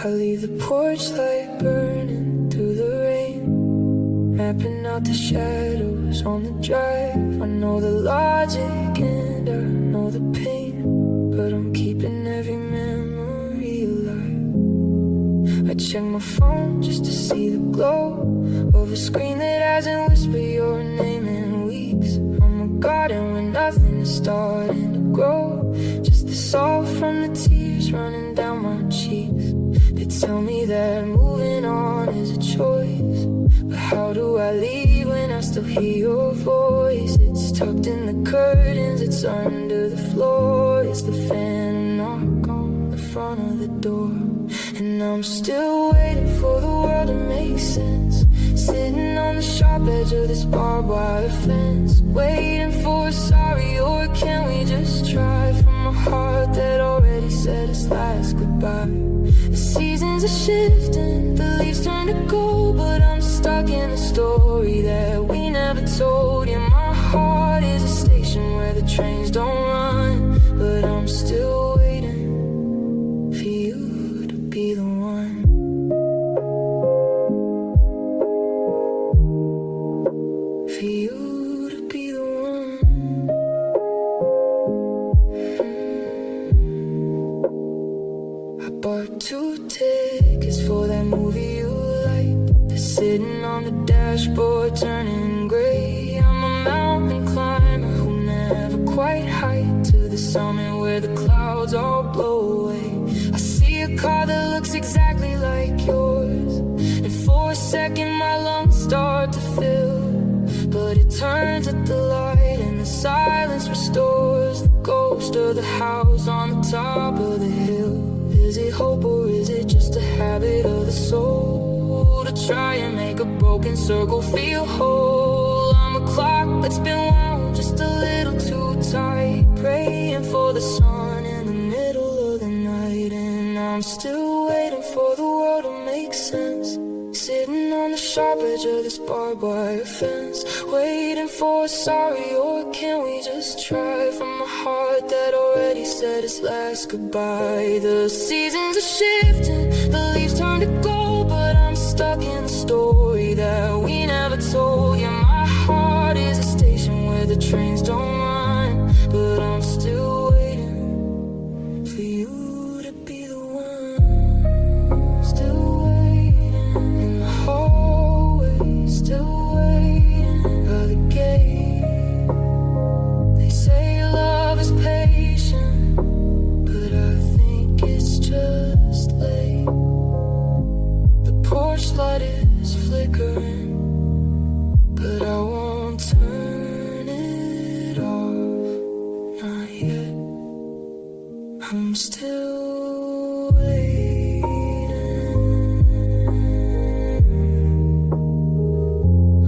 I leave the porch light burning through the rain, mapping out the shadows on the drive. I know the logic and I know the pain, but I'm keeping every memory alive. I check my phone just to see the glow of a screen that hasn't whispered your name in weeks. From a garden where nothing is starting to grow, just the salt from the tears running down my cheeks. They tell me that moving on is a choice, but how do I leave when I still hear your voice? It's tucked in the curtains, it's under the floor. It's the phantom knock on the front of the door. And I'm still waiting for the world to make sense, sitting on the sharp edge of this barbed wire fence, waiting for a sorry, or can we just try from a heart that already said its last goodbye? The seasons are shifting, the leaves turn to gold, but I'm stuck in a story that we never told. Yeah, my heart is a station where the trains don't run, but I'm still waiting for you to be the one. For you to be the one. I bought 2 tickets for that movie you like. They're sitting on the dashboard turning gray. I'm a mountain climber who never quite hiked to the summit where the clouds all blow away. I see a car that looks exactly like yours, and for a second my lungs start to fill, but it turns at the light and the silence restores the ghost of the house on the top of the hill. Is it hope or is it just a habit of the soul to try and make a broken circle feel whole? I'm a clock that's been wound just a little too tight, praying for the sun in the middle of the night. And I'm still waiting for the world to make sense, sitting on the sharp edge of this barbed wire fence, waiting for a sorry, or can we just try from a heart that already said its last goodbye? The seasons are shifting, the leaves turn to gold, but I'm stuck in the story that we never told. Yeah, my heart is a station where the trains don't run, but I'm still waiting for you to be the one. Still waiting, always still waiting by the gate. They say love is patient, but I think it's just late. The porch light is flickering, but I won't turn it off, not yet. I'm still waiting.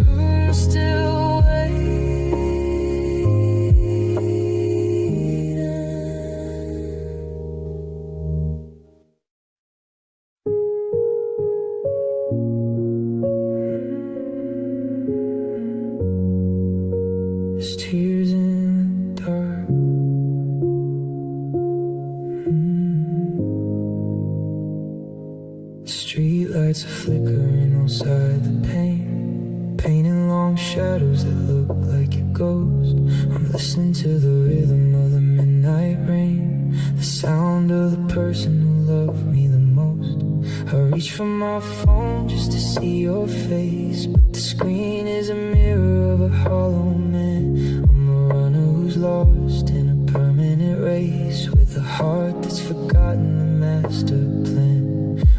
I'm still waiting. There's tears in the dark. Street lights are flickering outside the pane, painting long shadows that look like your ghost. I'm listening to the rhythm of the midnight rain, the sound of the person who loved me the most. I reach for my phone just to see your face, but the screen is a mirror of a hollow man. I'm a runner who's lost in a permanent race, with a heart that's forgotten the master plan.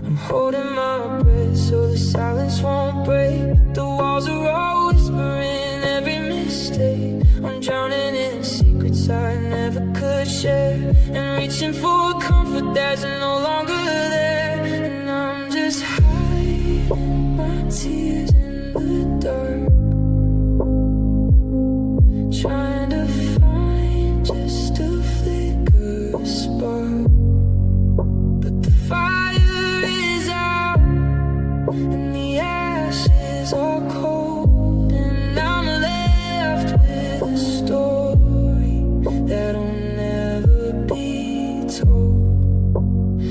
I'm holding my breath so the silence won't break, but the walls are all whispering every mistake. I'm drowning in secrets I never could share, and reaching for a comfort that's no longer there. And I'm just hiding my tears in the dark, trying to find just a flicker, a spark. But the fire is out and the ashes are cold, and I'm left with a story that'll never be told.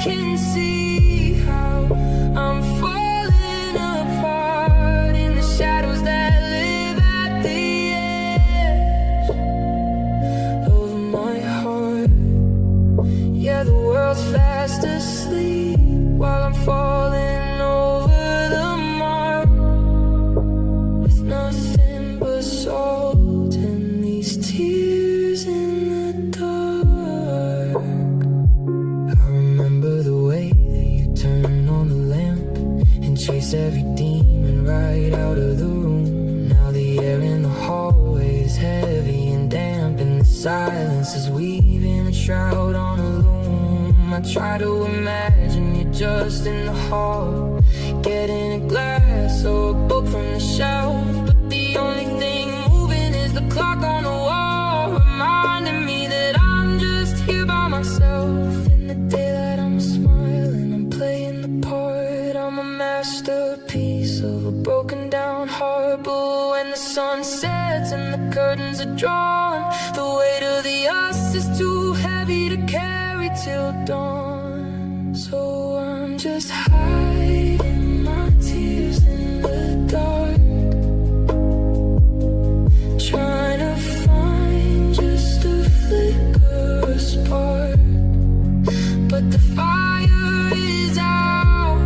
can see how I'm falling apart in the shadows that live at the edge of my heart. Yeah, the world's fast asleep while I'm falling over the mark with nothing but salt and these tears in the dark. I remember the way that you turn on the lamp and chase every demon right out of the room. Now the air in the hallway is heavy and damp, and the silence is weaving a shroud on a loom. I try to imagine you just in the hall, getting a glass or a book from the shelf, but the only thing moving is the clock on the wall, reminding me that I'm just here by myself. In the daylight I'm smiling, I'm playing the part, I'm a masterpiece of a broken down heart. But when the sun sets and the curtains are drawn, the weight of the us is too heavy to carry till dawn. So I'm just hiding my tears in the dark, trying to find just a flicker, a spark. But the fire is out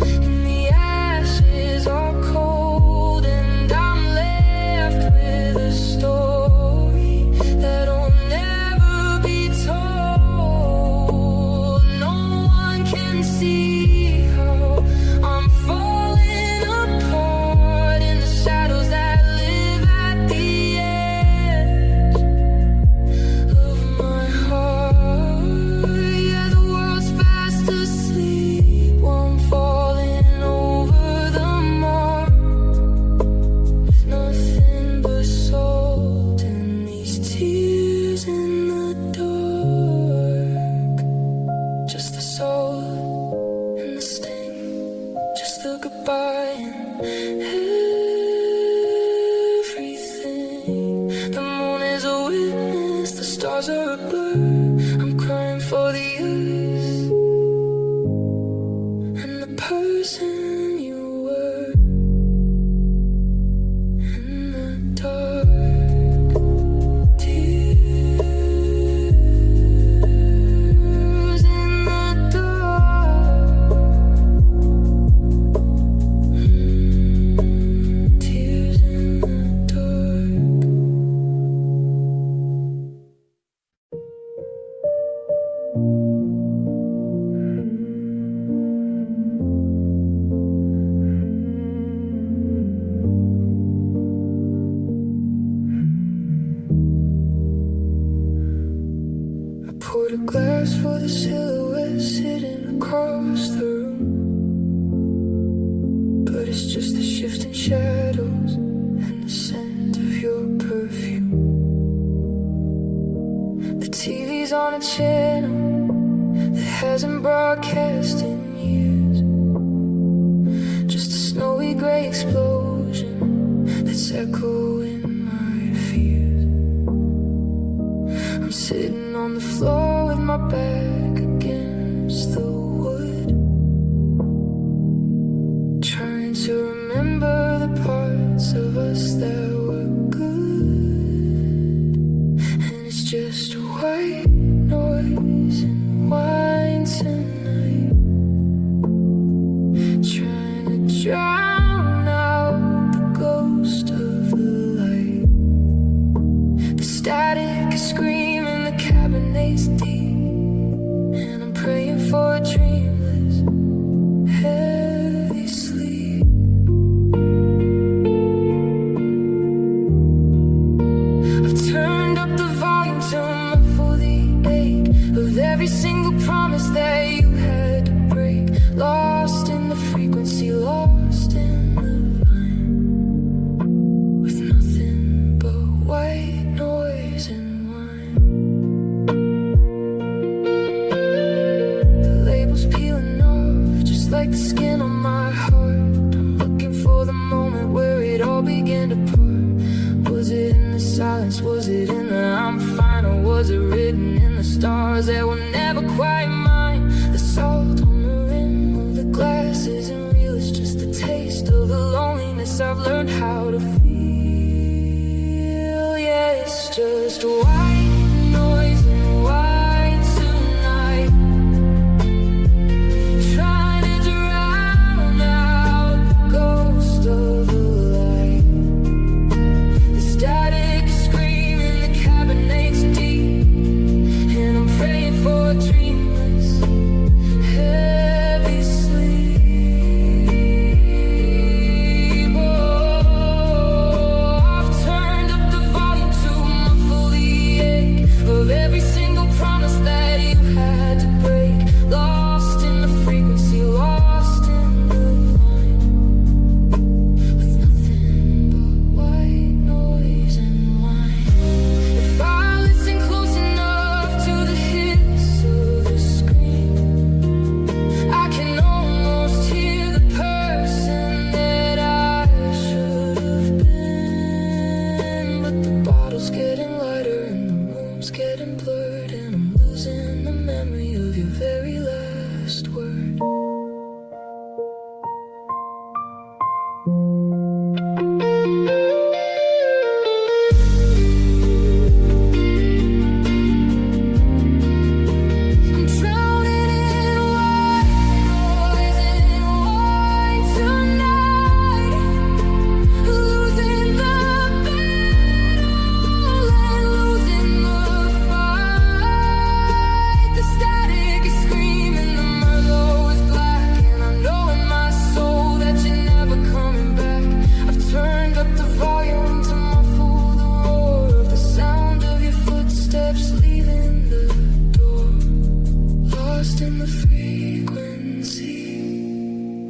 and the ashes are cold, and I'm left with a story that'll never be told. No one can see how I'm falling apart in the shadows that live at the edge of my heart. Yeah, the world's fast asleep while I'm falling over the mark with nothing but salt and these tears in the dark. Just the salt and the sting, just the goodbye and everything. The moon is a witness, the stars are a blur. I'm crying for the earth and the person you were in the dark. Tears in the dark. Tears in the dark. I poured a glass for the silhouette sitting across the room, but it's just the shifting shadows and the scent of your perfume. The TV's on a channel that hasn't broadcast in years, just a snowy gray explosion that's echoing my fears. I'm sitting on the floor with my back against the wood, trying to remember the parts of us that were good. And it's just white noise and wine tonight, trying to drown out the ghost of the light. The static is screaming, the cabinet's deep, and I'm praying for a dreamless, heavy sleep. I've turned up the volume to muffle the ache of every single promise that you had to break. Lost in the frequency, lost in the vine, with nothing but white noise and wine. The label's peeling off just like the skin on my heart. I'm looking for the moment where it all began to part. Was it in the silence? Was it in the I'm fine? Or was it written in the stars that were never quite mine? The soul dreamless, heavy sleep. Oh, I've turned up the volume to muffle the ache of every single promise that you had to break. Lost in the frequency, lost in the line, with nothing but white noise and whine. If I listen close enough to the hiss of the scream, I can almost hear the person that I should have been. But the bottle's getting lighter and the room's getting blurred, and I'm losing the memory of your very last word. I'm drowning in white noise and wine tonight, losing the battle and losing the fight. The static is screaming, the Merlot is black, and I know in my soul that you're never coming back. I've turned up the volume to muffle the roar of the sound of your footsteps leaving the door. Lost in the frequency,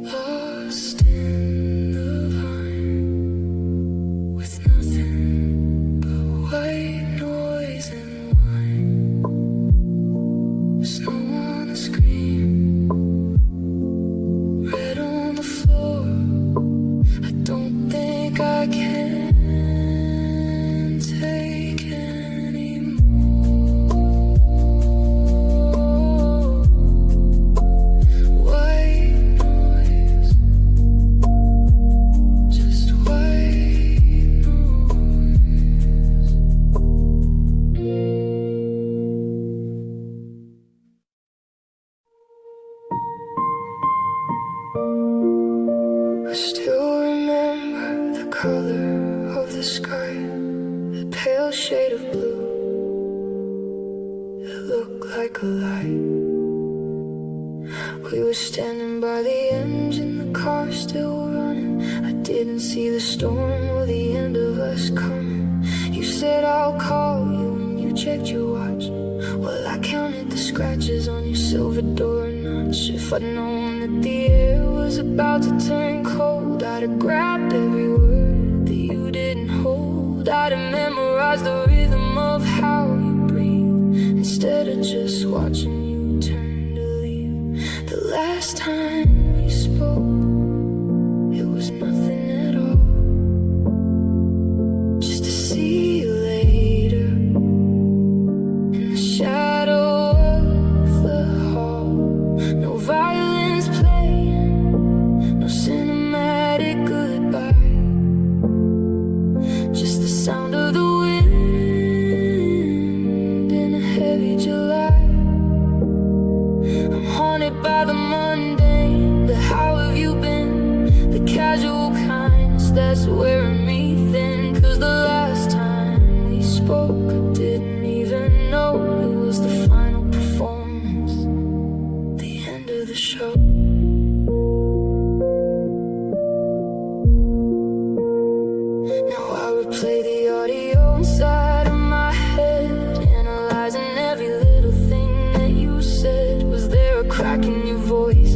lost in the vine, with nothing but white noise and wine. There's no one to scream. Red on the floor, I don't think I can take anymore. White noise, just white noise. I still remember the color of the sky, the pale shade of blue. It looked like a light. We were standing by the engine, the car still running. I didn't see the storm or the end of us coming. You said I'll call you when you checked your watch. Well, I counted the scratches on your silver door notch. If I'd known that the air was about to turn cold, I'd have grabbed every word that you didn't hold. I'd have memorized the rhythm of how you breathe, instead of just watching you turn to leave. The last time we spoke, it was nothing at all. Just to see you later in the shadow of the hall. No violins playing, no cinematic goodbye, just the sound of the wind in a heavy July. I'm haunted by the mundane, the how have you been, the casual kindness that's wearing me thin. 'Cause the last time we spoke, I didn't even know it was the final performance, the end of the show. Now I replay the audio inside of my head, analyzing every little thing that you said. Was there a crack in your voice?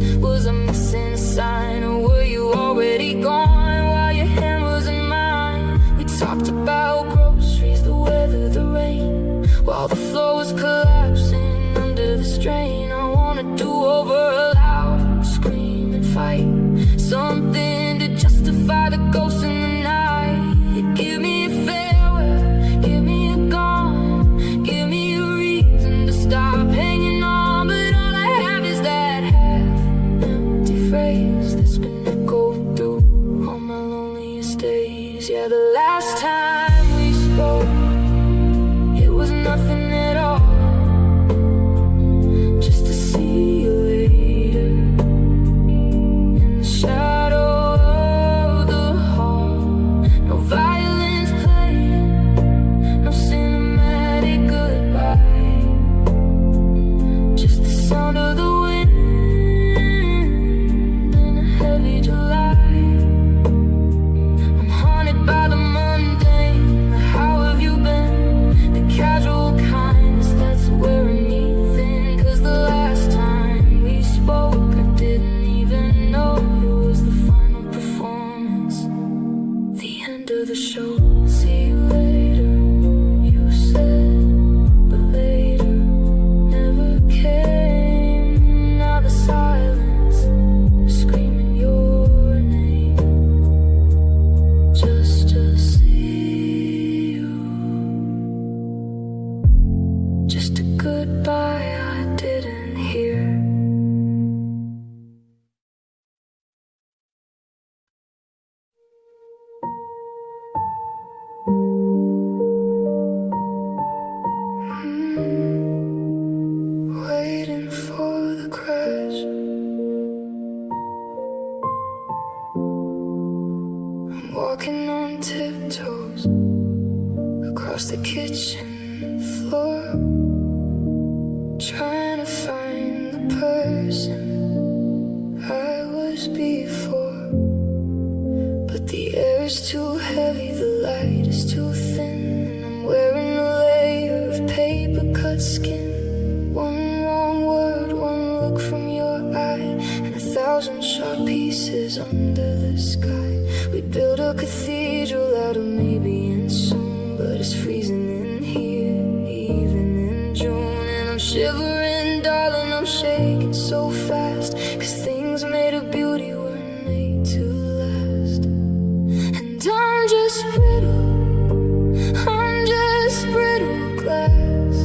the crash. I'm walking on tiptoes across the kitchen floor, trying to find the person I was before. But the air is too heavy, the light is too thin, and I'm wearing a layer of paper-cut skin. One wrong word, one look from your eye, and 1,000 sharp pieces under the sky. We built a cathedral out of maybe and soon, but it's freezing in here, even in June. And I'm shivering, darling, I'm shaking so fast, 'cause things made of beauty weren't made to last. And I'm just brittle, I'm just brittle glass,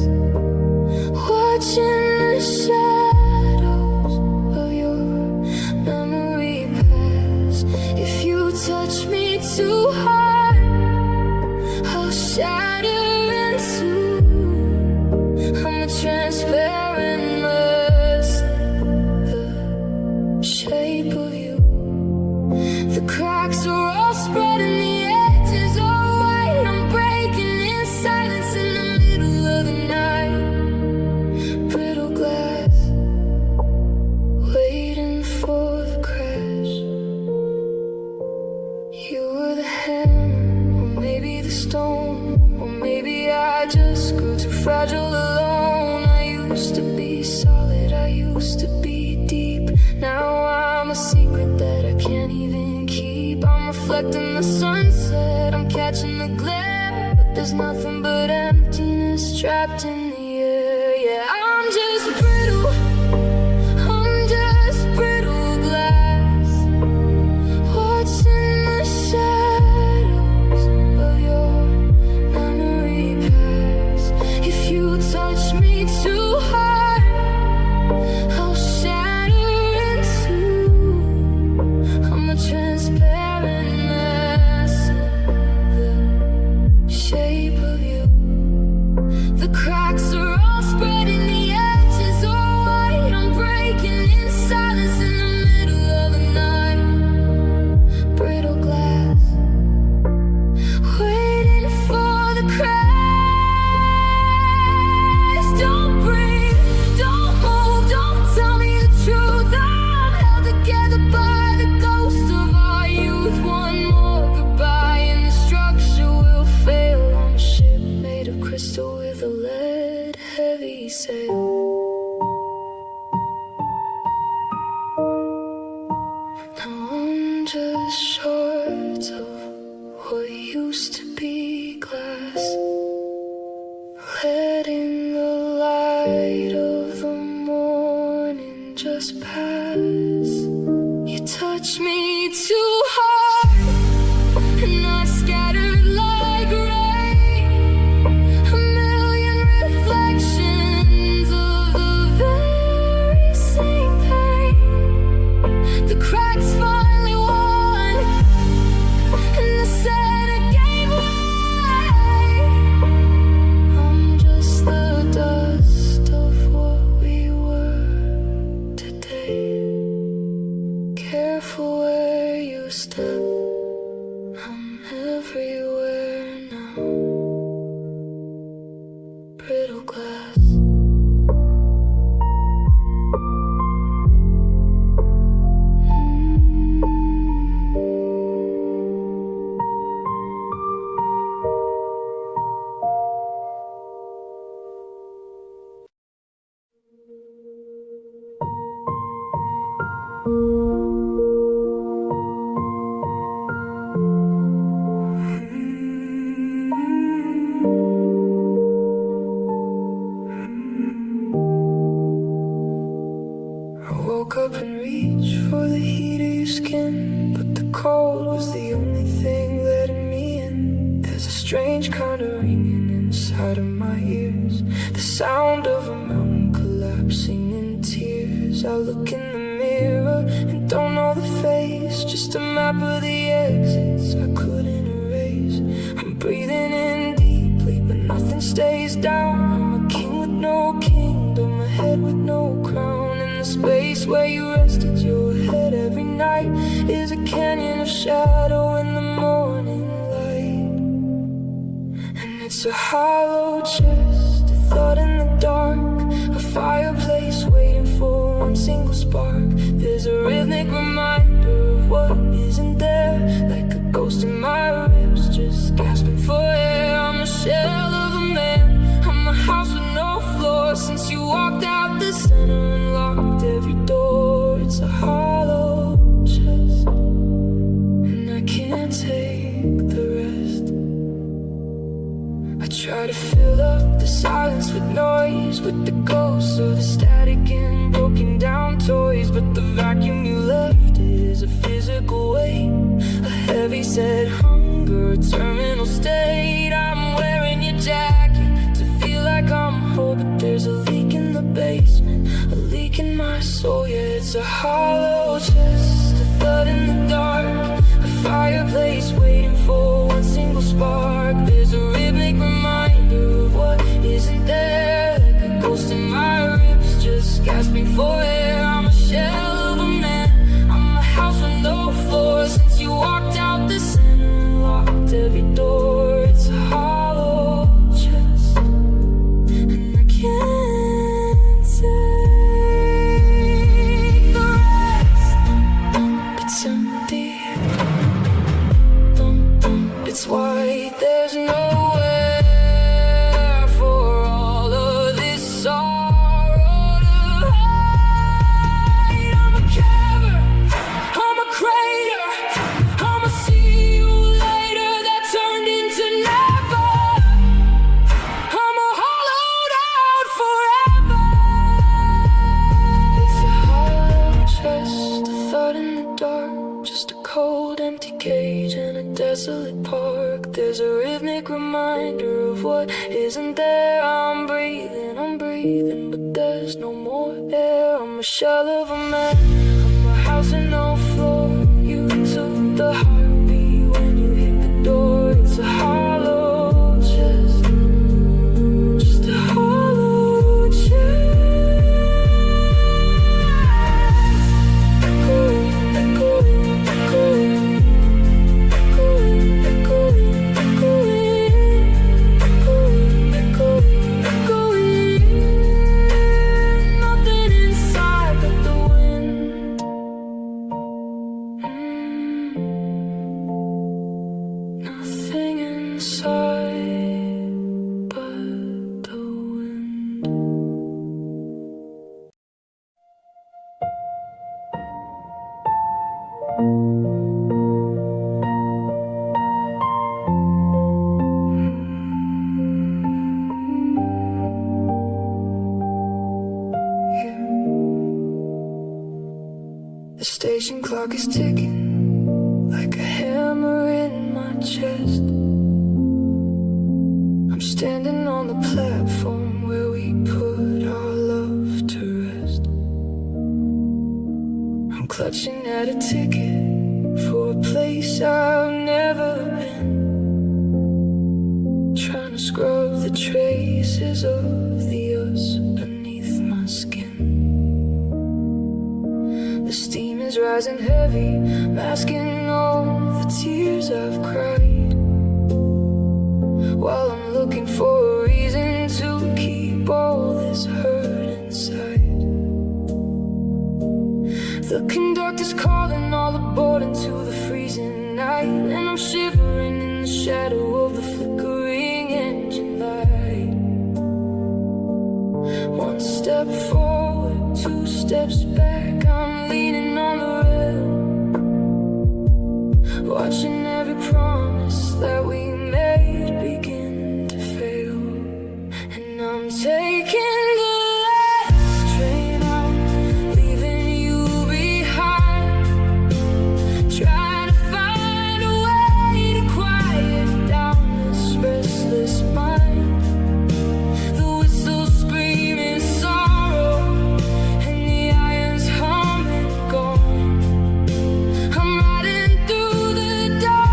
watching the shadows of your memory pass. If you touch me too hard, I'll shatter in two. I'm a transparent mess, the shape of you. The cracks are all spread and the edges are white. I'm breaking in silence in the middle of the night. Brittle glass, waiting for the crash. You were the hammer, or maybe the stone, or maybe I just grew too fragile alone. I used to be solid, I used to be deep. Now I'm a secret that I can't even keep. I'm reflecting the sunset, I'm catching the glare, but there's nothing but emptiness trapped in the air. Yeah, I'm just brittle, I'm just brittle glass, watching the shadows of your memory pass. If you touch me too hard, I'll shatter in two. I'm a transparent mess, the shape of you. The cracks are all spread and the edges are white. I'm breaking in silence in the middle of the night. Brittle glass, waiting for the crash. Don't breathe, don't move, don't tell me the truth. I'm held together by the ghost of our youth. One more goodbye and the structure will fail. I'm a ship made of crystal with a lead-heavy sail. Now I'm just short of what used to be glass, letting the light of the morning just pass. You touch me too hard, and I scattered like rain. A million reflections of the very same pain. The cracks finally won, and the center gave way. I'm just the dust of what we were today. Careful where you step, I'm everywhere now. Brittle glass. I woke up and reached for the heat of your skin, but the cold was the only thing letting me in. There's a strange kind of ringing inside of my ears, the sound of a mountain collapsing in tears. I look in the mirror and don't know the face, just a map of the exits I couldn't erase. I'm breathing in deeply, but nothing stays down. I'm a king with no kingdom, a head with no crown, and the place where you rested your head every night is a canyon of shadow in the morning light. And it's a hollow chest, a thought in the dark, a fireplace waiting for one single spark. There's a rhythmic reminder of what isn't there, like a ghost in my ribs, just gasping for air. I'm a shell of a man, I'm a house with no floor. Since you walked out the center and locked every door, it's a hollow chest, and I can't take the rest. I try to fill up the silence with noise, with the ghosts of the static and broken down toys, but the vacuum you left is a physical weight, a heavy set hunger, a terminal state. I'm wearing your jacket to feel like I'm whole, but there's a leak in the basement, a leak in my soul. Yeah, it's a hollow chest, a thud in the dark, a fireplace waiting for one single spark. There's a rhythmic reminder of what isn't there, like a ghost in my ribs, just gasping for air. I'm a shell of a man, I'm a house with no floor. Since you walked out the center and locked every door, it's a hollow chest, and I can't take the rest. It's empty, it's white, there's nowhere for all of this sorrow to hide. I'm a cavern, I'm a crater, I'ma see you later that turned into never. I'm a hollowed out forever. It's a hollow chest, a thought in the dark, just a cold empty cage in a desolate park. There's a rhythmic reminder of what isn't there. I'm breathing, but there's no more air. I'm a shell of a man, I'm a house with no floor. You took the heartbeat when you hit the door. It's a hollow chest, just a hollow chest. Echoing, echoing, echoing, echoing, echoing, echoing, echoing, echoing. Nothing inside but the wind. Nothing inside but the wind. The station clock is ticking like a hammer in my chest. I'm standing on the platform where we put our love to rest. I'm clutching at a ticket for a place I've never been, trying to scrub the traces of the us beneath my skin. The steam is rising heavy, masking all the tears I've cried, while I'm looking for a reason to keep all this hurt inside. The conductor's calling all aboard into the freezing night, and I'm shivering in the shadow of the flickering engine light. One step forward, two steps back, I'm leaning on the rail, watching every promise that we made begin to fail. And I'm taking the last train out, leaving you behind, trying to find a way to quiet down this restless mind. The whistle's screaming sorrow, and the iron's humming gone. I'm riding through the dark.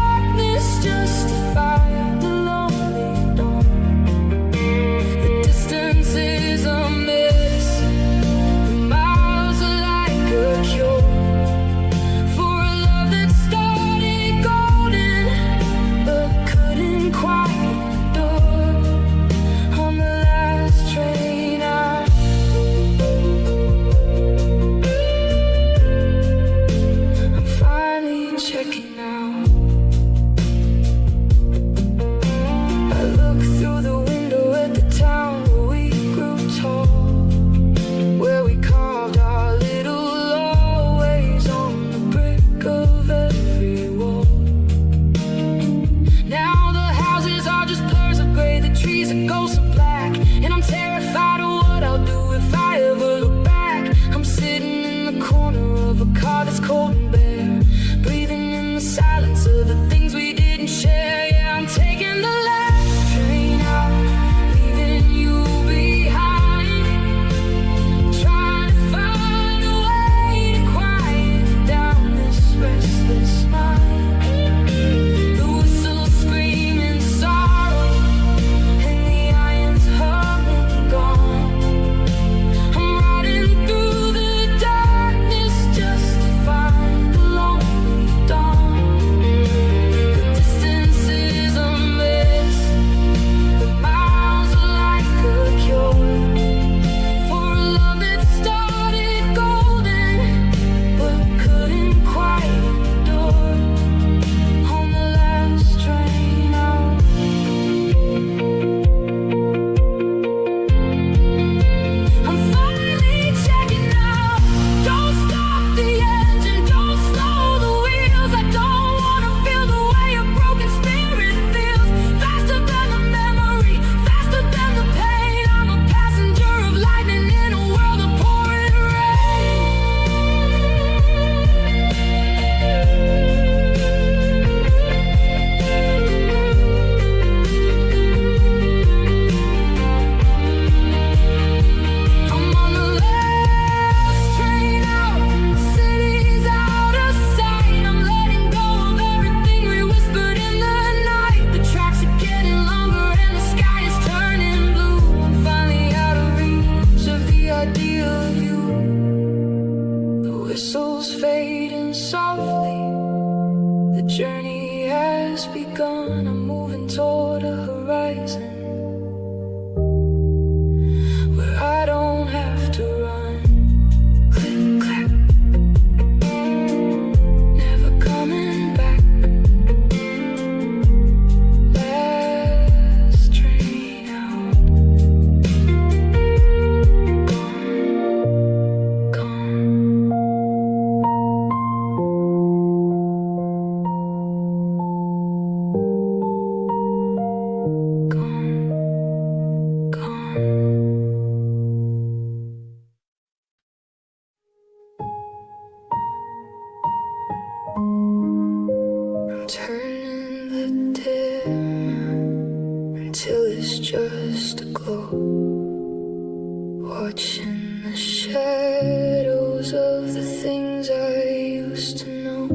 shadows of the things I used to know.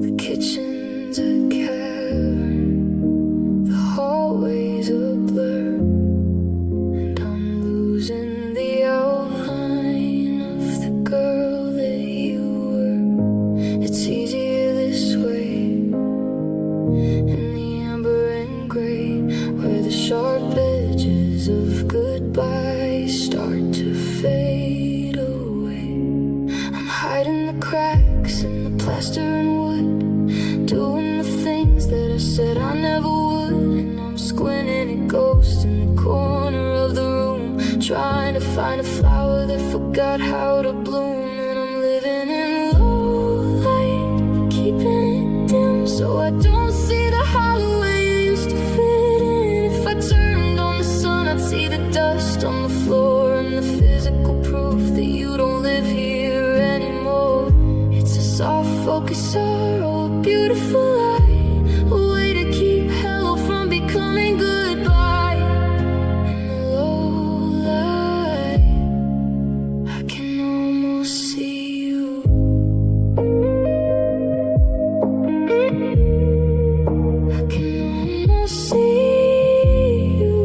The kitchen's a cavern, the hallway's a blur, and I'm losing the outline of the girl that you were. It's easier this way, in the amber and gray, where the sharp edges of goodbye start to fade away. I'm hiding the cracks in the plaster and wood, doing the things that I said I never would, and I'm squinting at ghosts in the corner of the room, trying to find a flower that forgot how to bloom. And I'm living in low light, keeping it dim so I don't see the hollow way you used to fit in. If I turned on the sun, I'd see the dust on the floor and the physical proof that you don't live here anymore. It's a soft focus sorrow, a beautiful light, a way to keep hell from becoming goodbye. In the low light, I can almost see you. I can almost see you.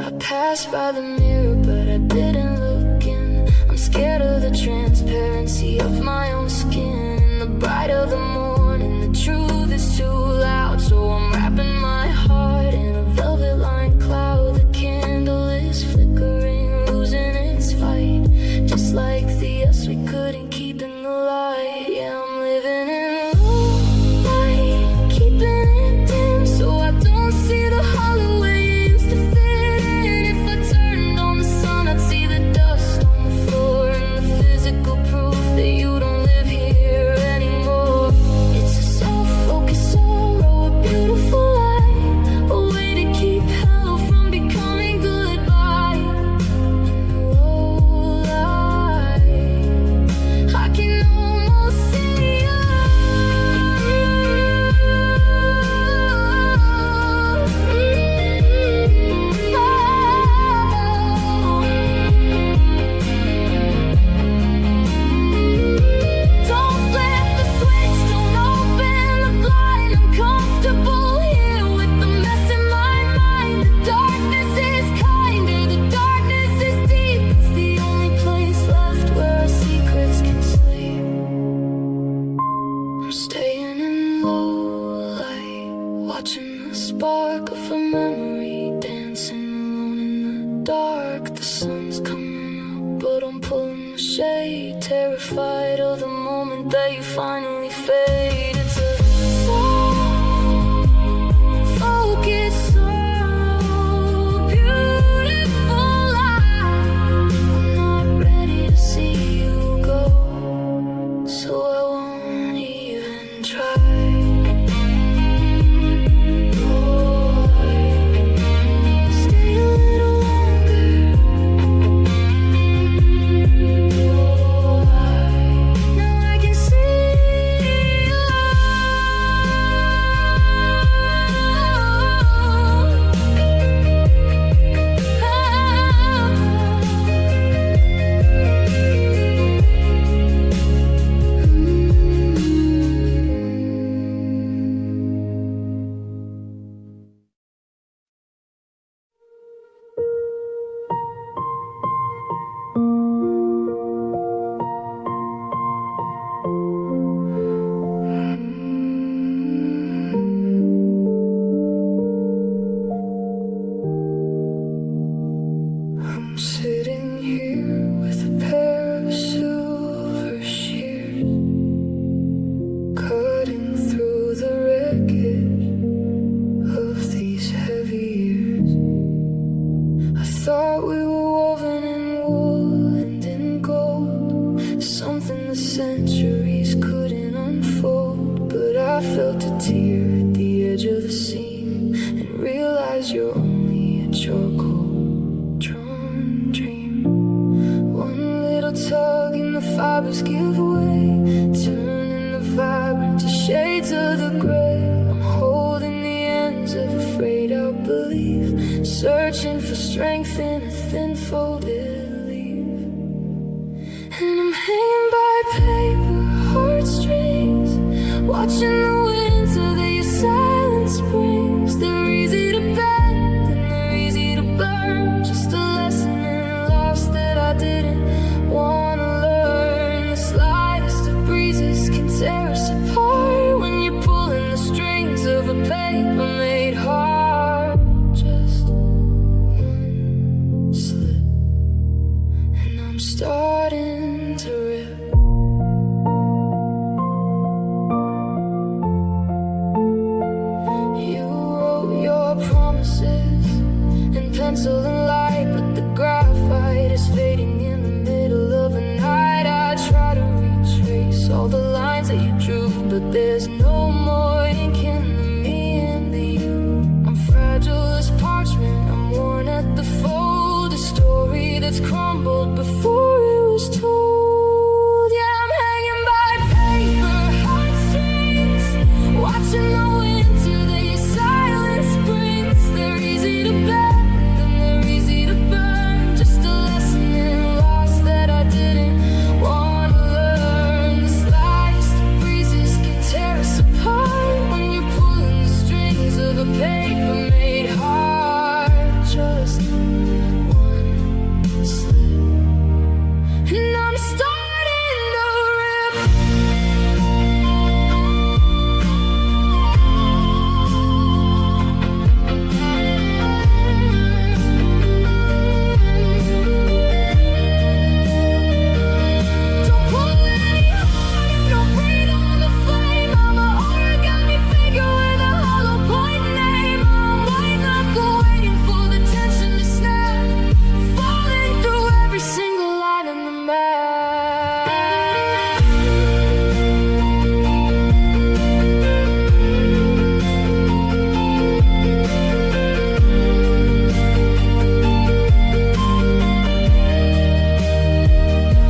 I passed by the mirror, but I didn't look in. I'm scared of the transparency of my own skin. In the bright of the morning, the truth is too loud, so I'm wrapping my heart in a velvet lined cloud. The candle is flickering, losing its fight, just like the us we couldn't keep in the light. Yeah, I'm living in low light, keeping it dim so I don't see the hollow way you used to fit in. If I turned on the sun, I'd see the dust on the floor and the physical proof that you don't live here anymore. It's a soft focus sorrow, a beautiful light, a way to keep hell from becoming goodbye. In the low light, I can almost see you. Don't flip the switch, don't open the blind. I'm comfortable here with the mess in my mind. The darkness is kinder, the darkness is deep. It's the only place left where our secrets can sleep. I'm staying in low light, watching the spark of a memory dancing alone in the dark. The sun's coming up, but I'm pulling the shade, terrified of the moment that you finally fade. It's a soft focus sorrow, beautiful light. I'm not ready to see you go, so I won't even try. Stay a little longer. Now I can see you. I'm sitting here with a pair of silver shears, cutting through the wreckage of these heavy years. I thought we were woven in wool and in gold, something the centuries couldn't unfold. But I felt a tear at the edge of the seam and realized you're only a charcoal drawn dream. One little tug and the fibers give way, turning the vibrant to shades of the gray. I'm holding the ends of a frayed out belief, searching for strength in a thin folded leaf. And I'm hanging by paper heartstrings, watching the winter that your silence brings. They're easy to bend and they're easy to burn, just a lesson in loss that I didn't want to learn. The slightest of breezes can tear us apart when you're pulling the strings of a paper made hard. Just one slip and I'm starting to rip. You wrote your promises in pencil and light, but the graphite is fading in the middle of a night. I try to retrace all the lines that you drew, but there's no more ink in the me and the you. I'm fragile as parchment, I'm worn at the fold, a story that's crumbled before it was told. Yeah, I'm hanging by paper heartstrings, watching the winter that your silence brings. They're easy to bend and they're easy to burn, just a lesson in loss that I didn't want to learn. The slightest of breezes can tear us apart when you're pulling the strings of a paper made hard. Just one slip and I'm starting to rip. Don't pull any harder, don't breathe on the flame. I'm a origami figure with a hollow point name. I'm white knuckle waiting for the tension to snap, falling through every single line in the map.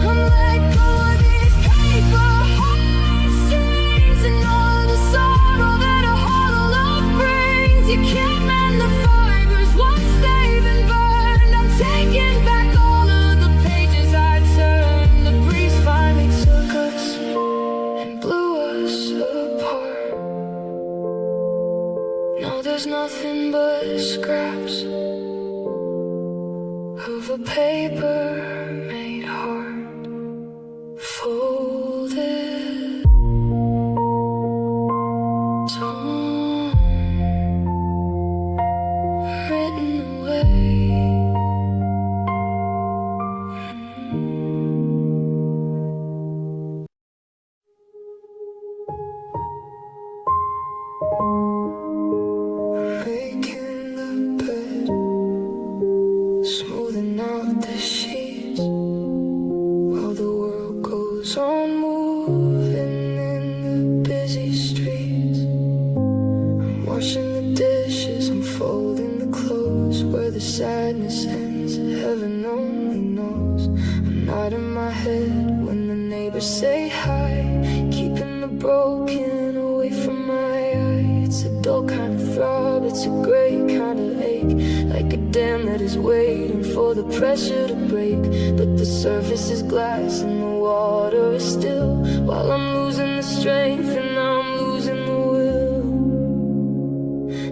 I'm let go of these paper heartstrings and all the sorrow that a hollow love brings. You can't mend the fibers once they've been burned. I'm taking back all of the pages I turned. The breeze finally took us and blew us apart. Now there's nothing but scraps of a paper made hard, folded, torn, written away. Making the bed, smoothing out the sheets, while the world goes on moving in the busy streets. I'm washing the dishes, I'm folding the clothes. Where the sadness ends, heaven only knows. I'm nodding my head when the neighbors say hi, keeping the broken away from my eye. It's a dull kind of throb, it's a gray kind of ache, like a dam that is waiting for the pressure to break. But the surface is glass and the water is still, while I'm losing the strength and I'm losing the will.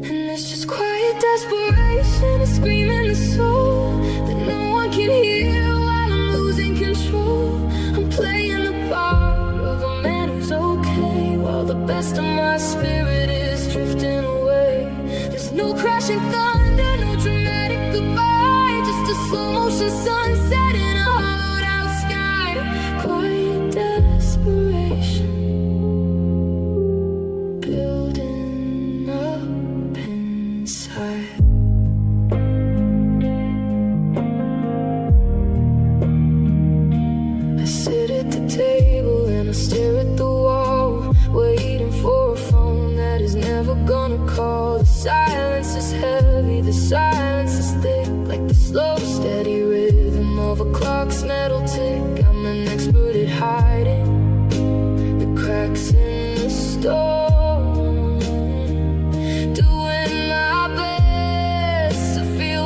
And it's just quiet desperation, a scream in the soul that no one can hear while I'm losing control. I'm playing the part of a man who's okay, while the best of my spirit is drifting away. There's no crashing thunder, no dramatic goodbye, just a slow motion sunset in a hollowed out sky. Quiet desperation building up inside. I sit at the table and I stare at the wall, waiting for a phone that is never gonna call. The silence is heavy, the silence is thick, like the slow, steady rhythm of a clock's metal tick. I'm an expert at hiding the cracks in the storm, doing my best to feel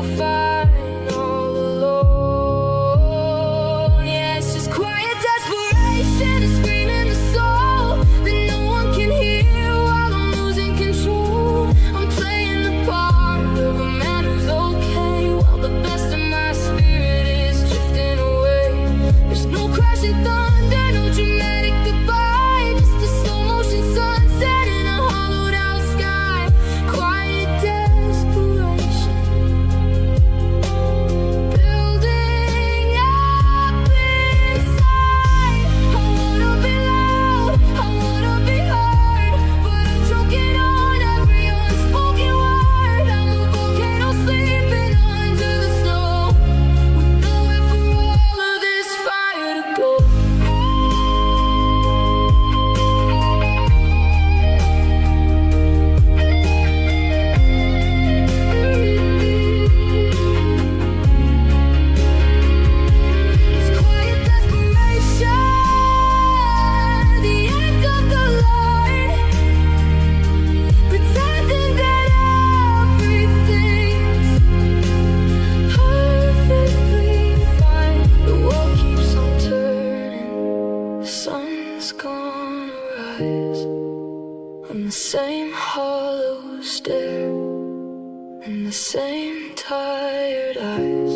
tired eyes.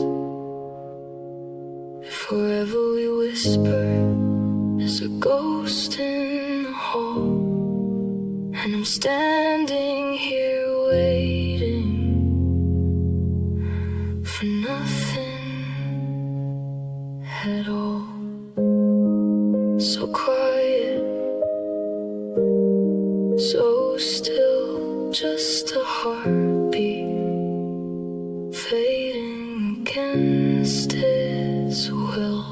If forever we whisper, there's a ghost in the hall, and I'm standing here waiting for nothing at all. So quiet, so still, just a heartbeat fading against its will.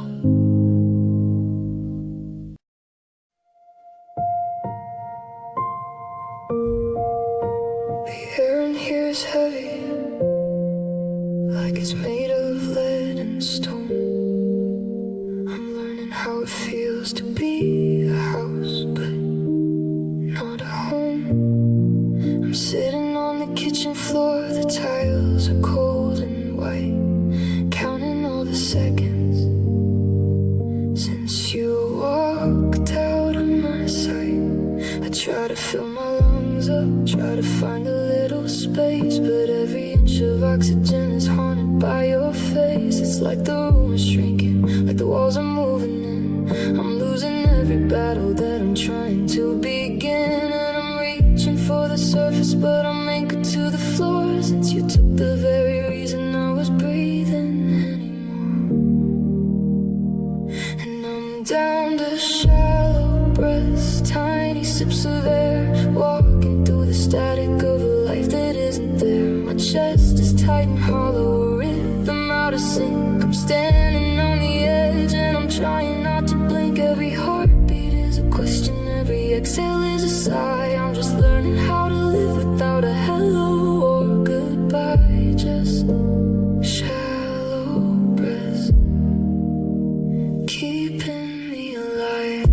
The air in here is heavy, like it's made of lead and stone. I'm learning how it feels to be a house, but not a home. I'm sitting on the kitchen floor, the tiles are cold and white, counting all the seconds since you walked out of my sight. I try to fill my lungs up, try to find a little space, but every inch of oxygen is haunted by your face. It's like the room is shrinking, like the walls are moving in. I'm losing every battle that I'm trying to begin, and I'm reaching for the surface, but I'm anchored to the floor since you took the very reason I was breathing anymore. And I'm down to shallow breaths, tiny sips of air, walking through the static of a life that isn't there. My chest is tight and hollow, a rhythm out of sync. I'm standing on the edge and I'm trying not to blink. Every heartbeat is a question, every exhale is a sigh. I'm just learning how to live without a hello or goodbye. Just shallow breaths, keeping me alive.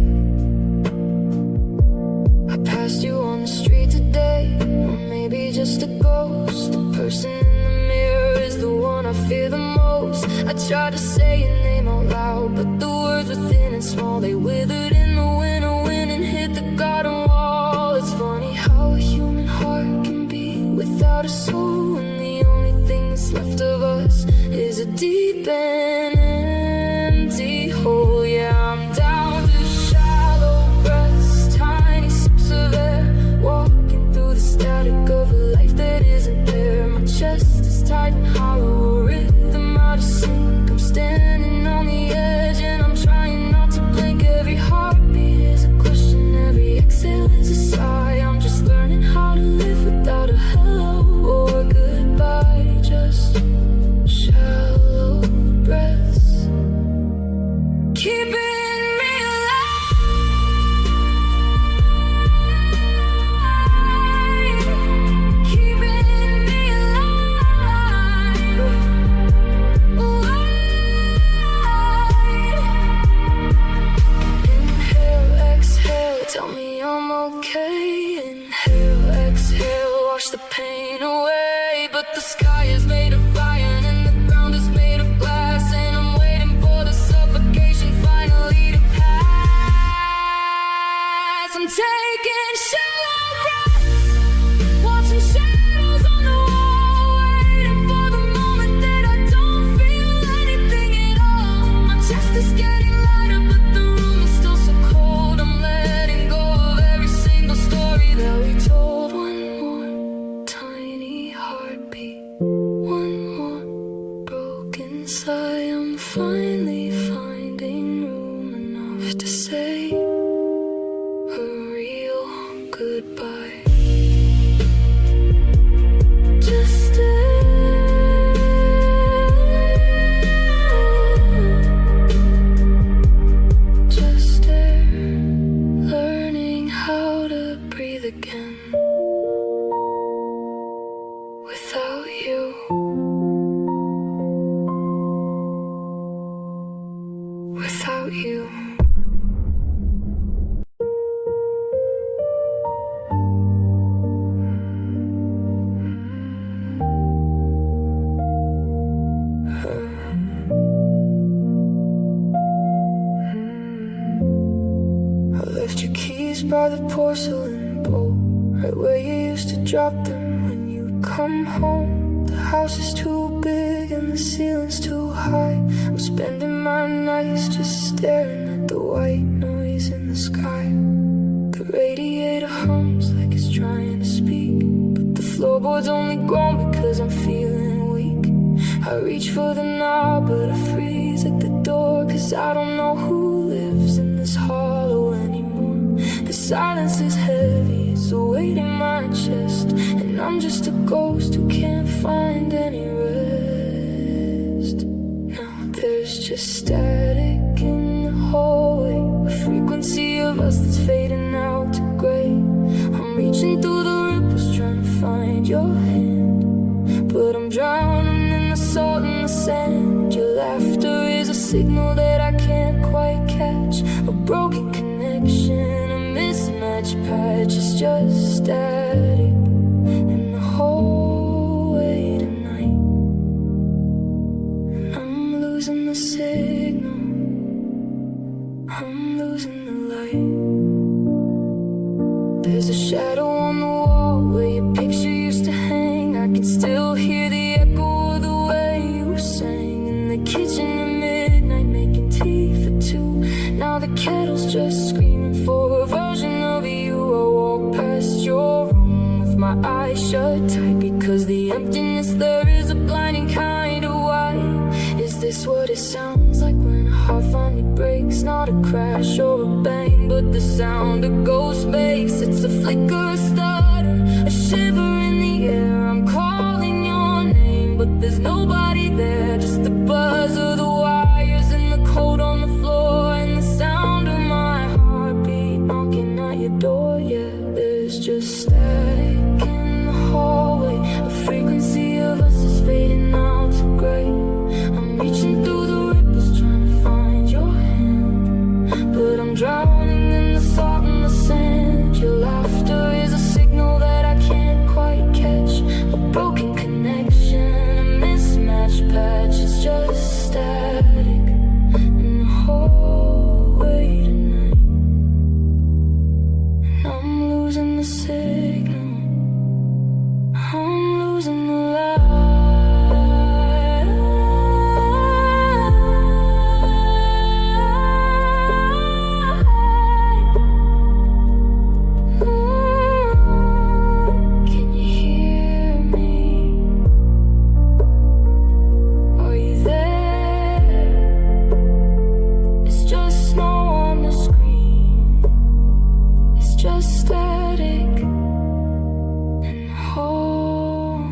I passed you on the street today, or maybe just a ghost. The person in the mirror is the one I fear the most. I tried to say your name out loud, but the words within and small, they withered in the winter wind and hit the garden wall. It's funny how a human heart can be without a soul, and the only thing that's left of us is a deep and empty hole. Yeah, I'm down to shallow breaths, tiny sips of air, walking through the static of a life that isn't there. My chest is tight and hollow, a rhythm out of sync. I'm standing on the edge and I'm trying not to blink. Every heartbeat is a question, every exhale is a sigh. I'm just learning how to live without a hello or goodbye. Just shallow breaths, keeping me alive, keeping me alive, Inhale, exhale, tell me I'm okay. Inhale, exhale, wash the pain away. But the sky is made of iron and the ground is made of glass, and I'm waiting for the suffocation finally to pass. I'm taking shallow breaths, watching shadows on the wall, waiting for the moment that I don't feel anything at all. My chest is getting lighter, but the room is still so cold. I'm letting go of every single story that we told. One more tiny heartbeat, one more broken sigh. I'm finally finding room enough to say a real goodbye. Just stay, just stare, learning how to breathe again without you, without you. I left your keys by the porcelain bowl, right where you used to drop them when you come home. The house is too big and the ceiling's too high. I'm spending my nights just staring at the white noise in the sky. The radiator hums like it's trying to speak, but the floorboards only groan because I'm feeling weak. I reach for the knob but I freeze at the door, cause I don't know who lives in this hollow anymore. The silence is heavy, it's a weight in my chest, and I'm just a ghost who can't find any rest. Now there's just static in the hallway, a frequency of us that's fading out to gray. I'm reaching through the ripples trying to find your hand, but I'm drowning in the salt and the sand. Your laughter is a signal that I can't quite catch, a broken connection, a mismatched patch. It's just static in the hallway tonight, and I'm losing the signal, I'm losing the light. There's a shadow on the wall where your picture used to hang. I can still hear the echo of the way you sang in the kitchen at midnight, making tea for two. Now the kettle's just screaming for a version of you. I walk past your room with my eyes shut tight, because the emptiness there is a blinding kind of white. Is this what it sounds like when a heart finally breaks? Not a crash or a bang, but the sound a ghost makes. It's a flicker, a stutter, a shiver in the air. I'm calling your name, but there's nobody there. Just the buzz of the wires and the cold on the floor, and the sound of my heartbeat knocking at your door. Yeah, there's just static in the hallway, a frequency of us is fading out to gray. I'm reaching through the ripples trying to find your hand, but I'm drowning in the salt and the sand. Your laughter is a signal that I can't quite catch, a broken connection, a mismatched patch. It's just static in the hallway tonight, and I'm losing the signal, I'm losing the light. Can you hear me? Are you there? It's just snow on the screen, it's just static and home.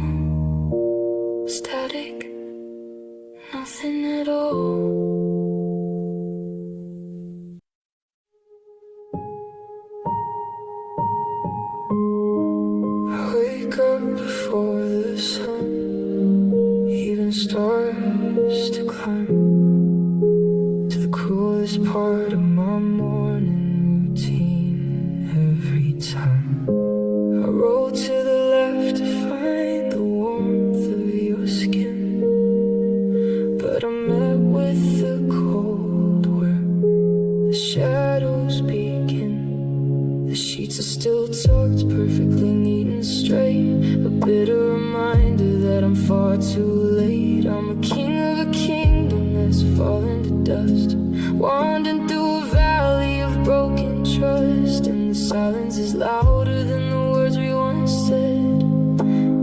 Static, nothing at all. I wake up before the sun even starts to climb to the coolest part of my morning routine every time. I roll to the left to find the warmth of your skin, but I'm met with the cold where the shadows begin. The sheets are still tucked perfectly neat and straight, a bitter reminder that I'm far too late. I'm a king of a kingdom that's fallen to dust, wandering through a valley of broken trust, and the silence is louder than the words we once said.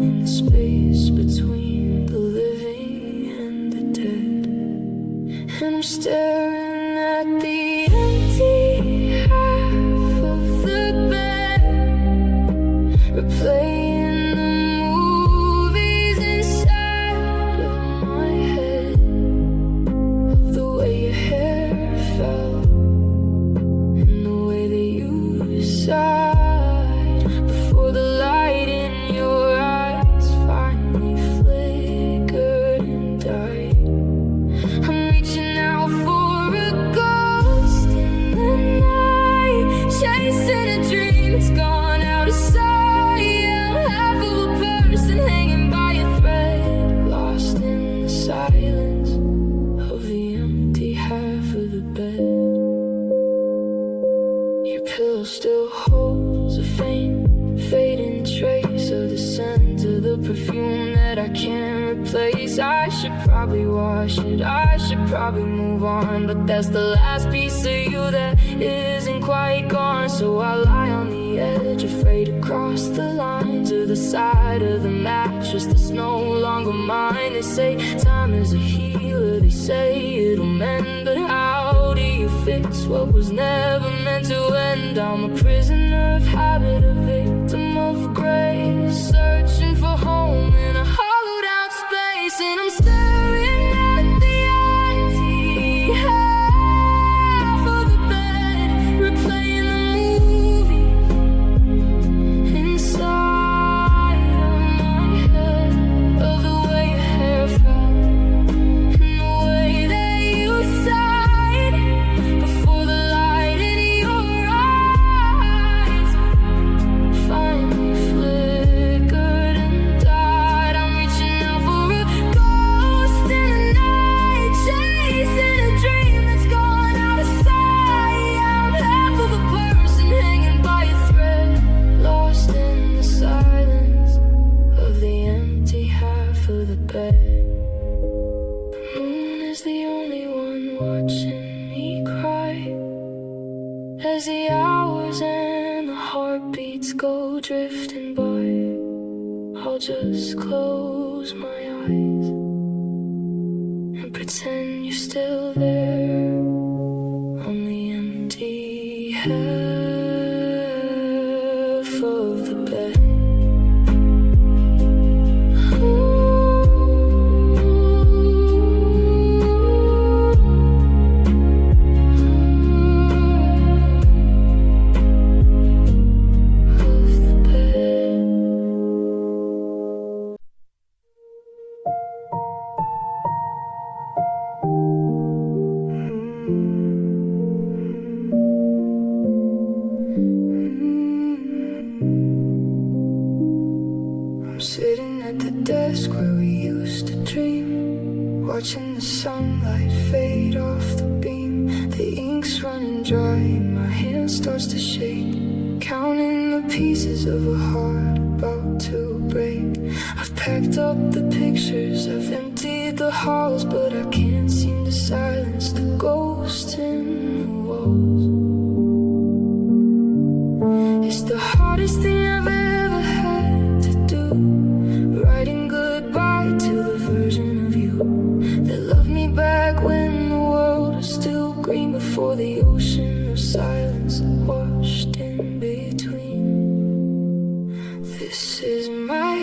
In the space between the living and the dead, and I'm staring at the empty half of the bed, replaying the movies inside of my head, of the way your hair felt and the way that you sighed before the light in your eyes finally flickered and died. I'm reaching out for a ghost probably wash it. I should probably move on, but that's the last piece of you that isn't quite gone. So I lie on the edge, afraid to cross the line to the side of the mattress that's no longer mine. They say time is a healer, they say it'll mend, but how do you fix what was never meant to end? I'm a prisoner of habit, a victim of grace, searching for home in a hollowed out space, and I'm staring at the empty half of the bed, replaying the movie inside of my head, of the way your hair fell and the way that you sighed before the light in your eyes finally flickered and died. I'm reaching out for a ghost in the night, chasing a dream that's gone out of sight. I'm half of a person hanging by a thread, lost in the silence of the empty half of the bed. The moon is the only one watching me cry as the hours and the heartbeats go drifting by. I'll just close my eyes and pretend you're still there on the empty half of the bed. I'm sitting at the desk where we used to dream, watching the sunlight fade off the beam. The ink's running dry and my hand starts to shake, counting the pieces of a heart about to break. I've packed up the pictures, I've emptied the halls, but I can't seem to silence the ghost in the walls. It's the hardest thing I've ever had to do, writing goodbye to the version of you that loved me back when the world was still green, before the ocean of silence washed in between. This is my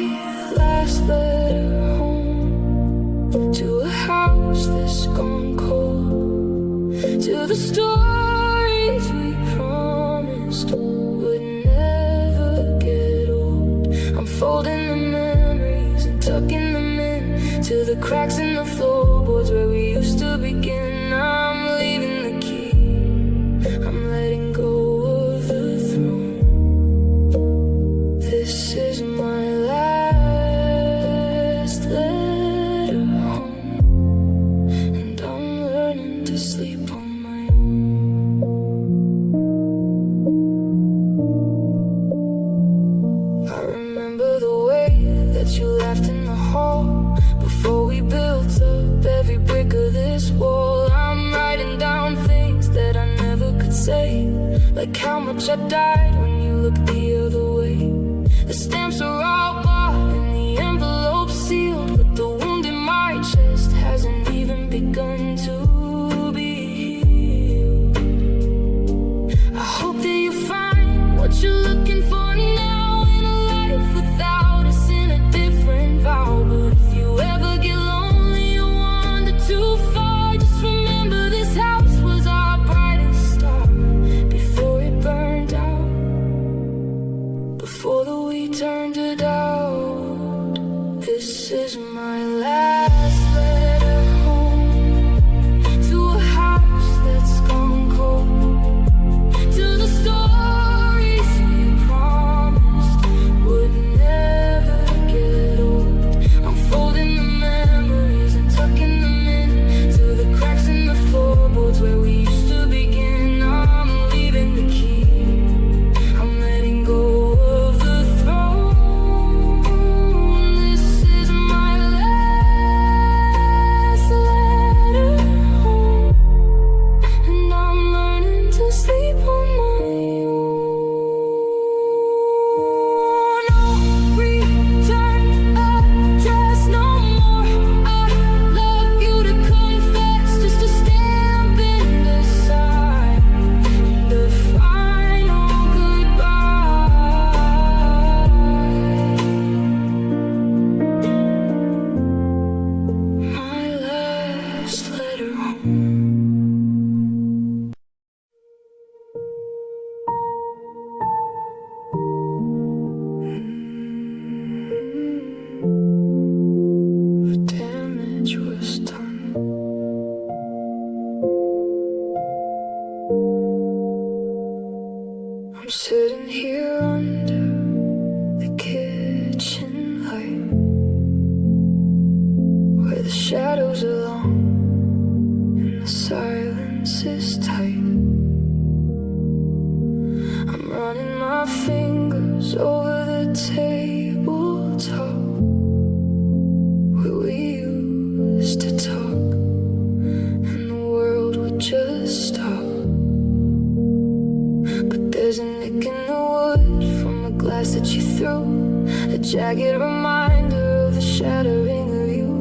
last letter home, to a house that's gone cold, to the stories we promised would never get old. I'm folding the memories and tucking them in to the cracks in the floorboards where we used to begin. I'm leaving the key, I'm letting go of the throne. This is my last letter home, and I'm learning to sleep on my own. I remember the way that you laughed in the hall before we built up every brick of this wall. I'm writing down things that I never could say, like how much I died when you looked the other way. The stamps are all bought and the envelope sealed, but the wound in my chest hasn't even begun to be healed. I hope that you find what you're looking for now in a life without us, in a different vow. But if you ever get lonely or wander too far, just remember this house was our brightest star before it burned out, before the we turned it out. This is my last letter home, sitting here under the kitchen light, where the shadows are long and the silence is tight. I'm running my fingers over the tabletop where we used to talk, and the world would just stop. But there's a nick in the wood from the glass that you threw, a jagged reminder of the shattering of you.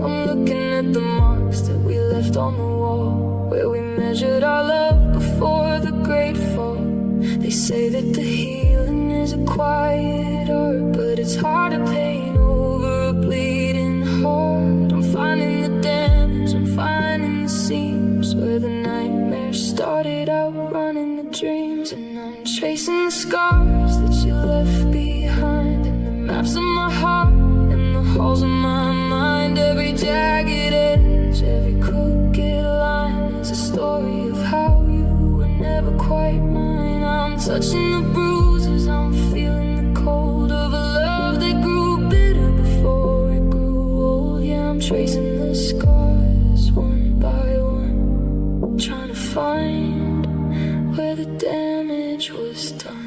I'm looking at the marks that we left on the wall, where we measured our love before the great fall. They say that the healing is a quiet art, but it's hard to paint over a bleeding heart. I'm finding the damage, I'm finding the seams where the nightmares started outrunning the dreams. And I'm tracing the scars that you left behind, and the maps of my heart and the halls of my mind. Every jagged edge, every crooked line is a story of how you were never quite mine. I'm touching the bruises, I'm feeling the cold of a love that grew bitter before it grew old. Yeah, I'm tracing the scars one by one, trying to find where the damage was done.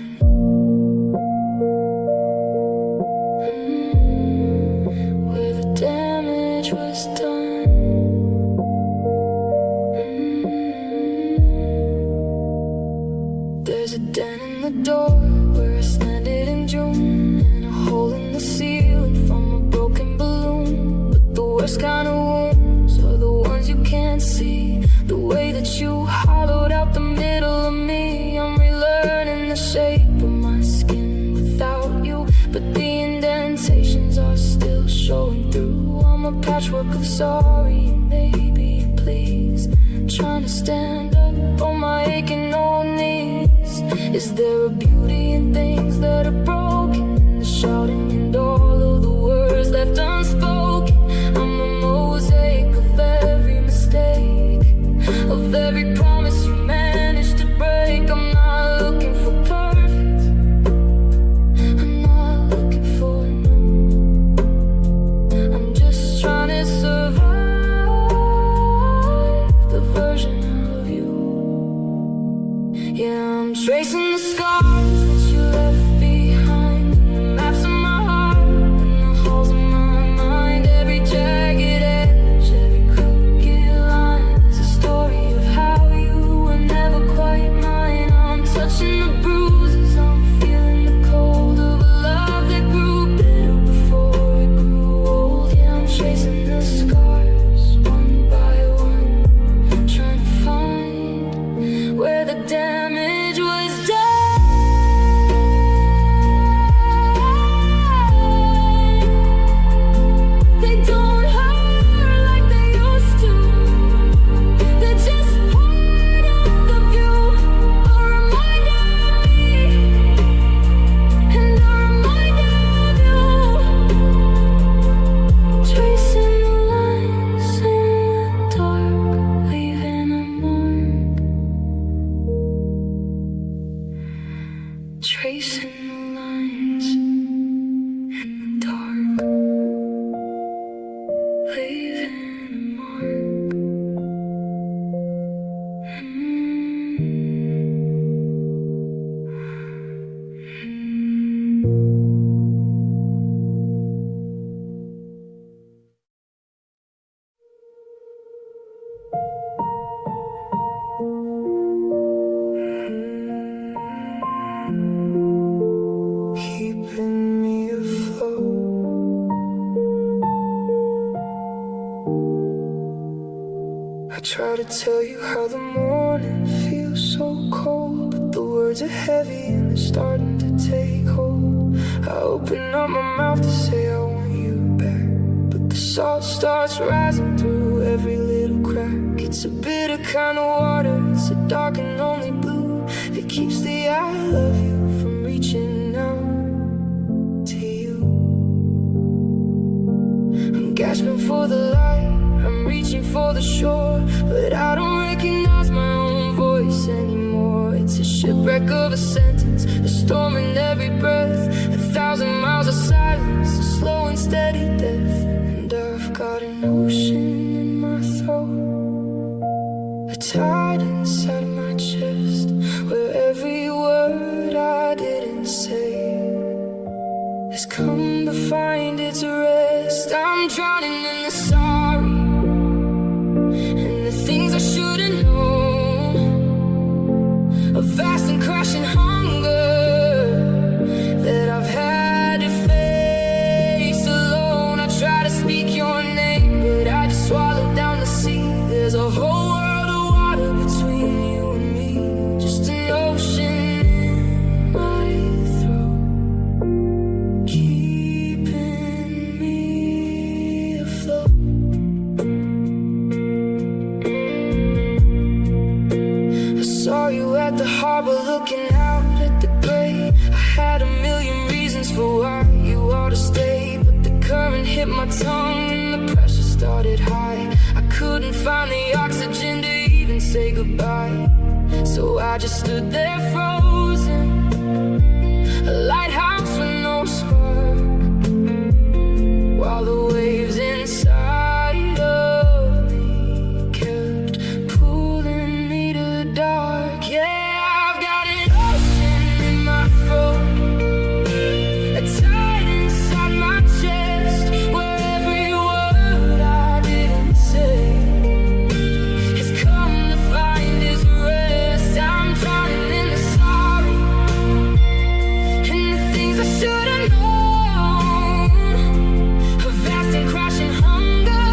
Where the damage was done. There's a dent in the door where I landed in June, and a hole in the ceiling from a broken balloon. But the worst kind of wounds are the ones you can't see, the way that you hollowed out the middle of me. I'm relearning the shape of my skin without you, but the indentations are still showing through. I'm a patchwork of sorry, maybe, please, trying to stand up on my aching old knees. Is there a beauty in things that are broken, in the shouting and all of the words left unspoken? I'm a mosaic of every mistake, of every promise you managed to break. I'm not looking for perfect, I'm not looking for no, I'm just trying to survive the version of you. Yeah, I'm tracing the scars that you left behind, and the maps of my heart and the halls of my mind. Every jagged edge, every crooked line is a story of how you were never quite mine. I'm touching the bruises, I'm feeling the cold of a love that grew bitter before it grew old. Yeah, I'm tracing the scars one by one, trying to find where the damage was done. They don't hurt like they used to, they're just part of the view, a reminder of me and a reminder of you. Tracing the lines in the dark, leaving a mark. Tracing the lines in the dark, leaving a mark. Keeping me afloat. I try to tell you how the morning feels so cold, but the words are heavy and they're starting to take hold. I open up my mouth to say I want you back, but the salt starts rising through every little crack. It's a bitter kind of water, it's a dark and lonely blue that keeps the I love you from reaching out to you. I'm gasping for the light, I'm reaching for the shore, but I don't recognize my own voice anymore. It's a shame. shipwreck of a sentence, a storm in every breath, 1,000 miles of silence, a slow and steady death. And I've got an ocean in my throat, a tide inside my chest, where every word I didn't say has come to find its rest. I'm drowning in the sorry and the things I should have known, a vast and crashing hunger that I've had to face alone. I try to speak your name, but I just swallow down the sea. There's a whole world of water between you and me, just an ocean in my throat, keeping me afloat. I saw you at the harbor looking out at the gray. I had a million reasons for why you ought to stay, but the current hit my tongue and the pressure started high. I couldn't find the oxygen to even say goodbye, so I just stood there frozen, a lighthouse with no spark, while the waves inside of me kept pulling me to dark. Yeah, I've got an ocean in my throat, a tide inside my chest, where every word I didn't say has come to find its rest. I'm drowning in the sorry and the things I should have known, a vast and crashing hunger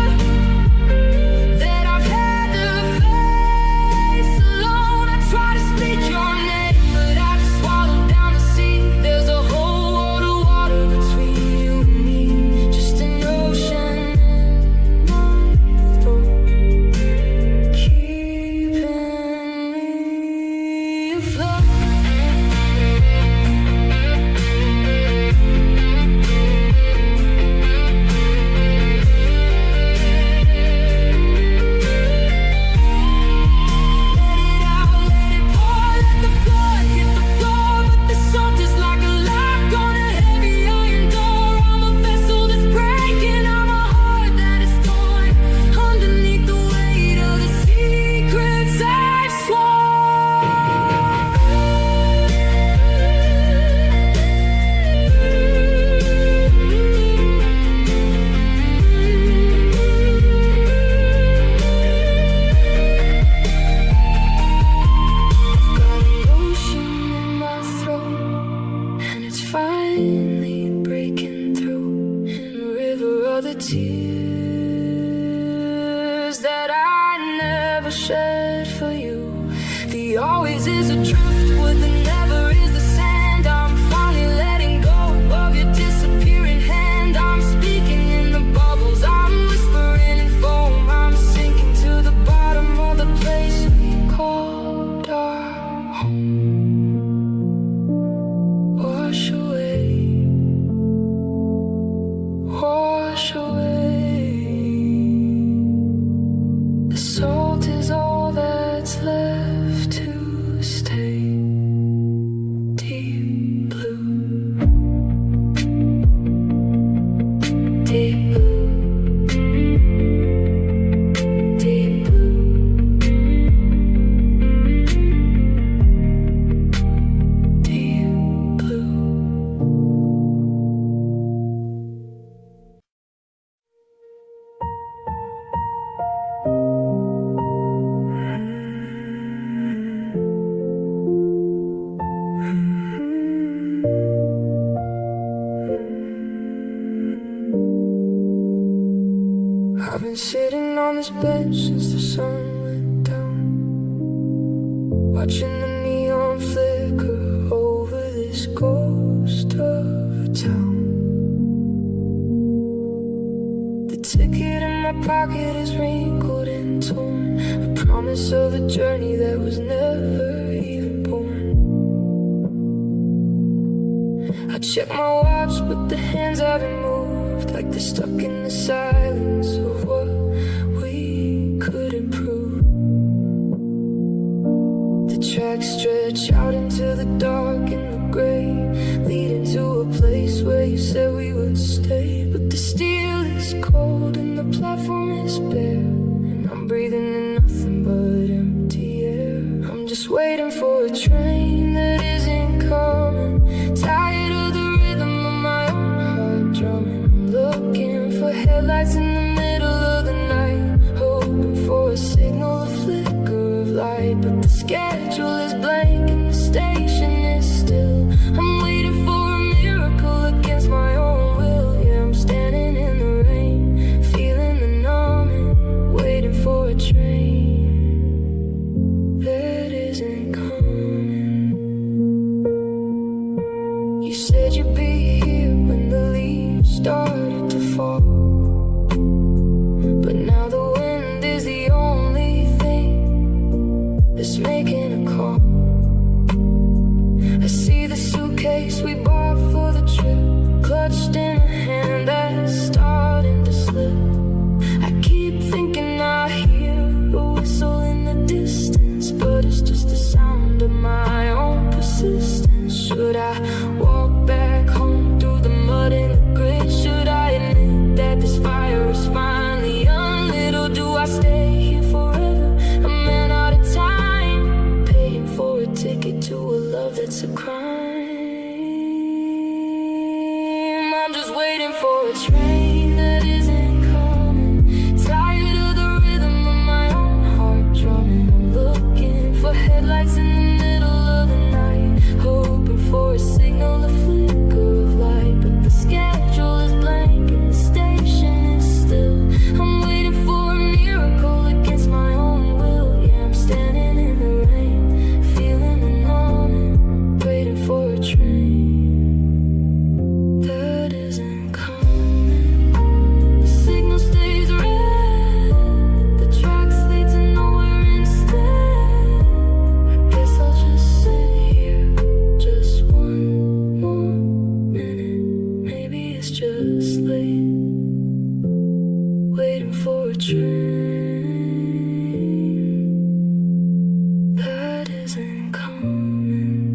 that I've had to face alone. I try to speak your name, but I just swallow down the sea. There's a whole world of water between you and me, just an ocean in my throat, keeping me afloat. Let it out, let it pour, let the flood hit the floor, but the salt is like a lock on a heavy iron door. I'm a vessel that's breaking, I'm a heart that is torn underneath the weight of the secrets I've I've got an ocean in my throat, and it's finally breaking through in a river of the tears that I never shed for you. The always is a driftwood, the never is the sand. I'm finally letting go of your disappearing hand. I'm speaking in the bubbles, I'm whispering in foam. I'm sinking to the bottom of the place we called our home. Wash away, wash away. The salt is all that's left to stay. Deep blue, deep blue, deep blue, deep blue. I've been sitting on this bench since the sun went down, watching the neon flicker over this ghost of a town. The ticket in my pocket is wrinkled and torn, a promise of a journey that was never even born. I check my watch, but the hands haven't moved, like they're stuck in the silence of what we could improve. The tracks stretch out into just waiting for a train that isn't coming. Tired of the rhythm of my own heart drumming. I'm looking for headlights in the middle of the night, hoping for a signal, a flicker of light. But the schedule is blank and the station is still. I'm waiting for a miracle against my own will. Yeah, I'm standing in the rain, feeling the numbing, waiting for a train that isn't coming. You said you'd be here when the leaves started to fall, but now the wind is the only thing that's making a call. I see the suitcase we bought for the trip, clutched in a hand that's starting to slip. I keep thinking I hear a whistle in the distance, but it's just the sound of my own persistence. Should I walk back home through the mud and the grit? Should I admit that this fire is finally unlit? Or do I stay here forever, a man out of time, paying for a ticket to a love that's a crime? I'm just waiting for a train that isn't coming. Tired of the rhythm of my own heart drumming. I'm looking for headlights in the middle of the night, hoping for a signal, a flicker of light. But the schedule is blank and the station is still. I'm waiting for a miracle against my own will. Yeah, I'm standing in the rain, feeling the numbing, waiting for a train that isn't coming. The signal stays red, the tracks lead to nowhere instead. I guess I'll just sit here just one more minute. Maybe it's just late, waiting for a train that isn't coming.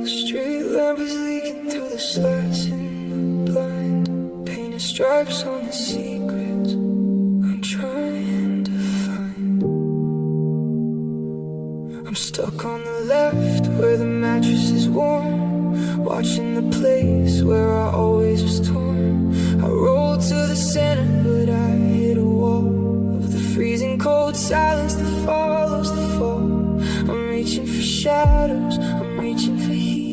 The street lamp is leaking through the slats in the blind, painted stripes on the secrets I'm trying to find. I'm stuck on the left where the mattress is warm, watching the place where I always was torn. I rolled to the center, but I hit a wall of the freezing cold silence that follows the fall. I'm reaching for shadows, I'm reaching for heat,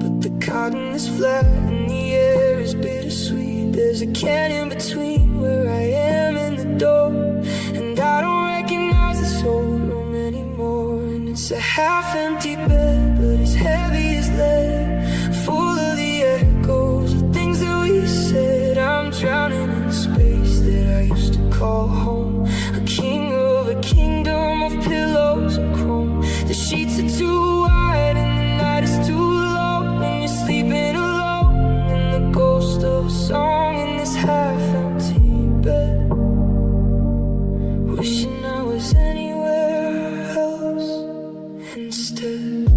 but the cotton is flat and the air is bittersweet. There's a can in between where I am and the door, and I don't recognize this old room anymore. And it's a half-empty bed, but it's heavy as lead, full of the echoes of things that we said. I'm drowning in space that I used to call home, a king of a kingdom of pillows and chrome. The sheets are too wide and the night is too long, and you're sleeping alone in the ghost of a song in this half-empty bed, wishing I was anywhere else instead.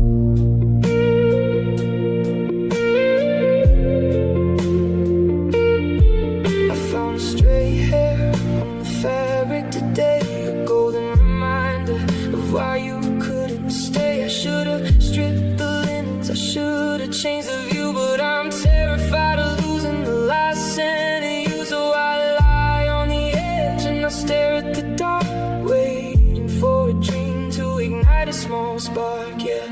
I found a stray hair on the fabric today, a golden reminder of why you couldn't stay. I should've stripped the linens, I should've changed the view, but I'm terrified of losing the last cent of you. So I lie on the edge and I stare at the dark, waiting for a dream to ignite a small spark. Yeah,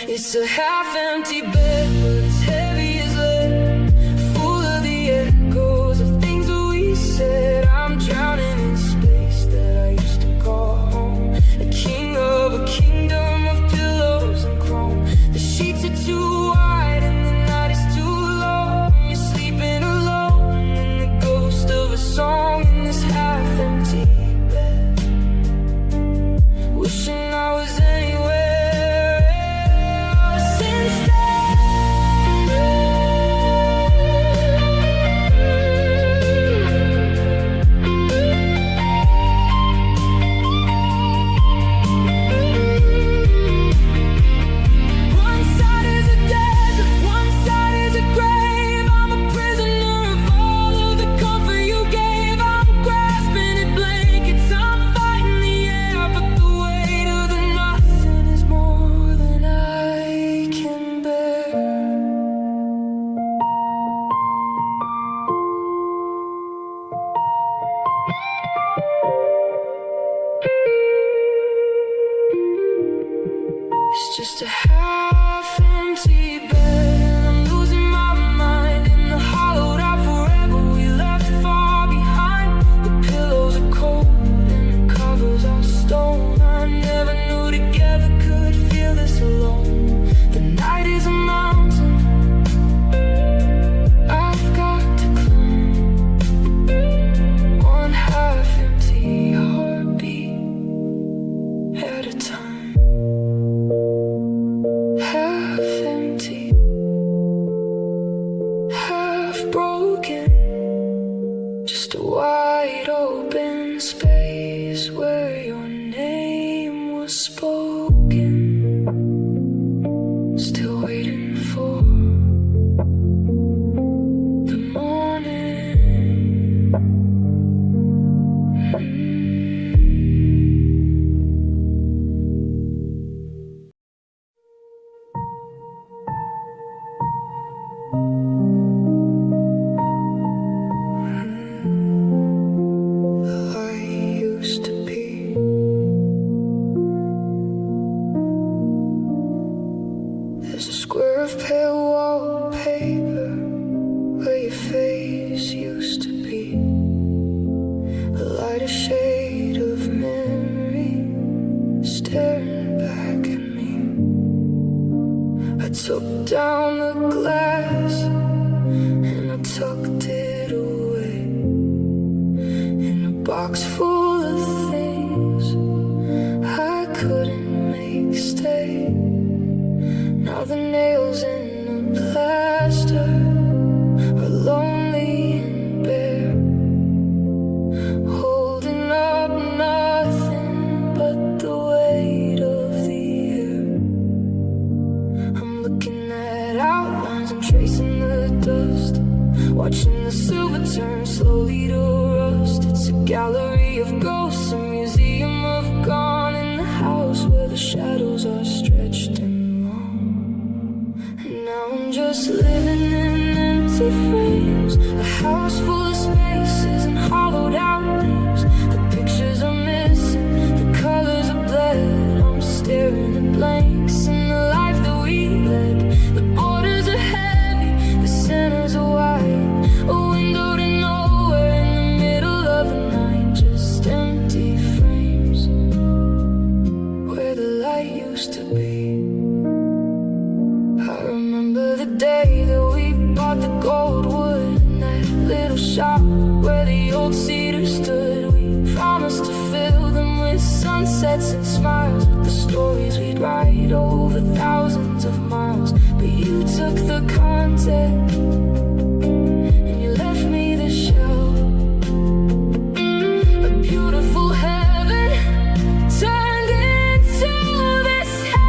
it's a half-empty bed, but it's heavy as lead, full of the echoes of things that we said. I'm drowning in space that I used to call home, a king of a kingdom of pillows and chrome. The sheets are too wide and the night is too long, you're sleeping alone in the ghost of a song in this half-empty bed, wishing I was anywhere else instead. It's just a half-empty bed, and I'm losing my mind in the hollowed out forever we left far behind. The pillows are cold and the covers are stone. I never knew together could feel this alone. The night is a mountain I've got to climb. One half-empty heartbeat at a time. Half empty, half broken, just a wide open space where your name was spoken. Still waiting for the morning. Used to be. There's a square of pale wallpaper where your face used to be. A lighter shade of memory staring back at me. I took down the glass and I tucked it away in a box full of things I couldn't make stay. Now the nails in the plaster are lonely and bare, holding up nothing but the weight of the air. I'm looking at outlines, I'm tracing the dust, watching the silver turn slowly to rust. It's a gallery of ghosts, a museum of gone, in the house where the shadows are stretched and long. And now I'm just living in empty frames, a house full of spaces and hollowed out names. The pictures are missing, the colors are bled. I'm staring at blanks in the life that we led. The borders are heavy, the centers are wide, a window to nowhere in the middle of the night. Just empty frames where the light used to be. I remember the day that we bought the gold wood in that little shop where the old cedar stood. We promised to fill them with sunsets and smiles, with the stories we'd write over thousands of miles. But you took the content and you left me the shell. A beautiful heaven turned into this hell.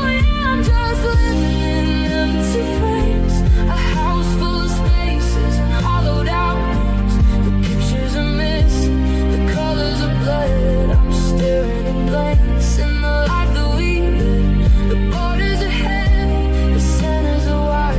Yeah, I'm just living in empty frames, a house full of spaces and hollowed out names. The pictures are missing, the colors are bled. I'm staring at blanks in the life that we led. The borders are heavy, the centers are wide.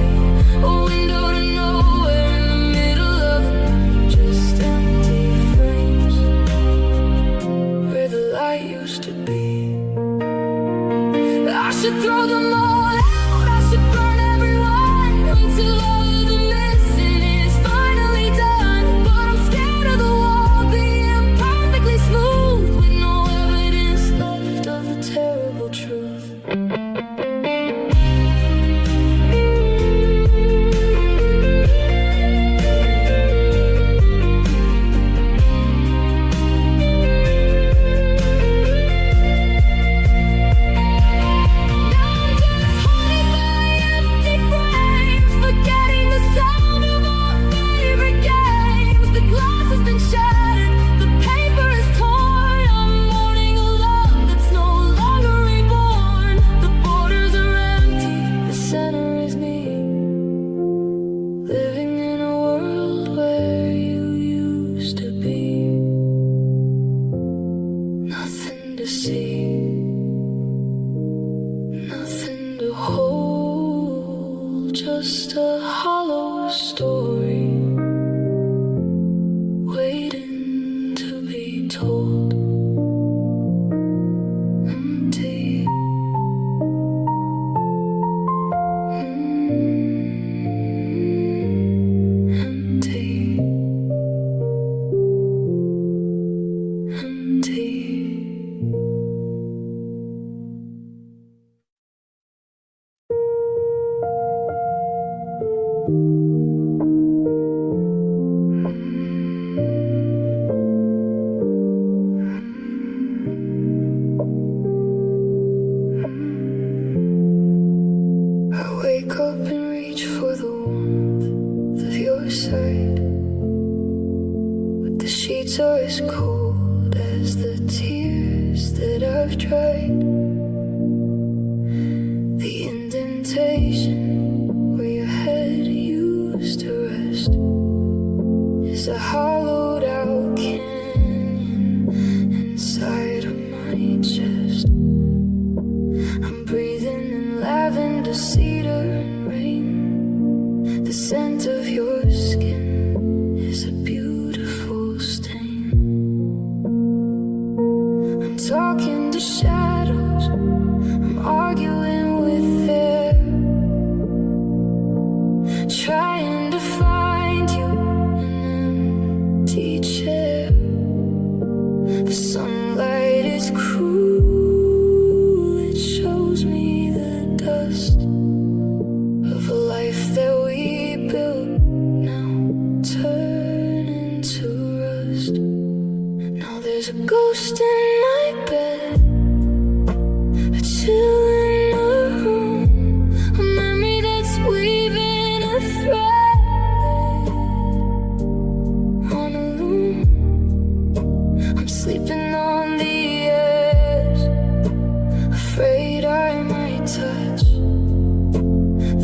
streets are as cold as the tears that I've dried. The indentation where your head used to rest is a hollowed out canyon inside of my chest. I'm breathing in lavender, cedar, and rain. The scent of your skin is a beautiful stain. I'm talking to shadows, I'm arguing with air, trying to find you in an empty chair. The sunlight is cruel, it shows me the dust of a life that we built, now turning to rust. Now there's a ghost in my bed, a chill in the room, a memory that's weaving a thread on a loom. I'm sleeping on the edge, afraid I might touch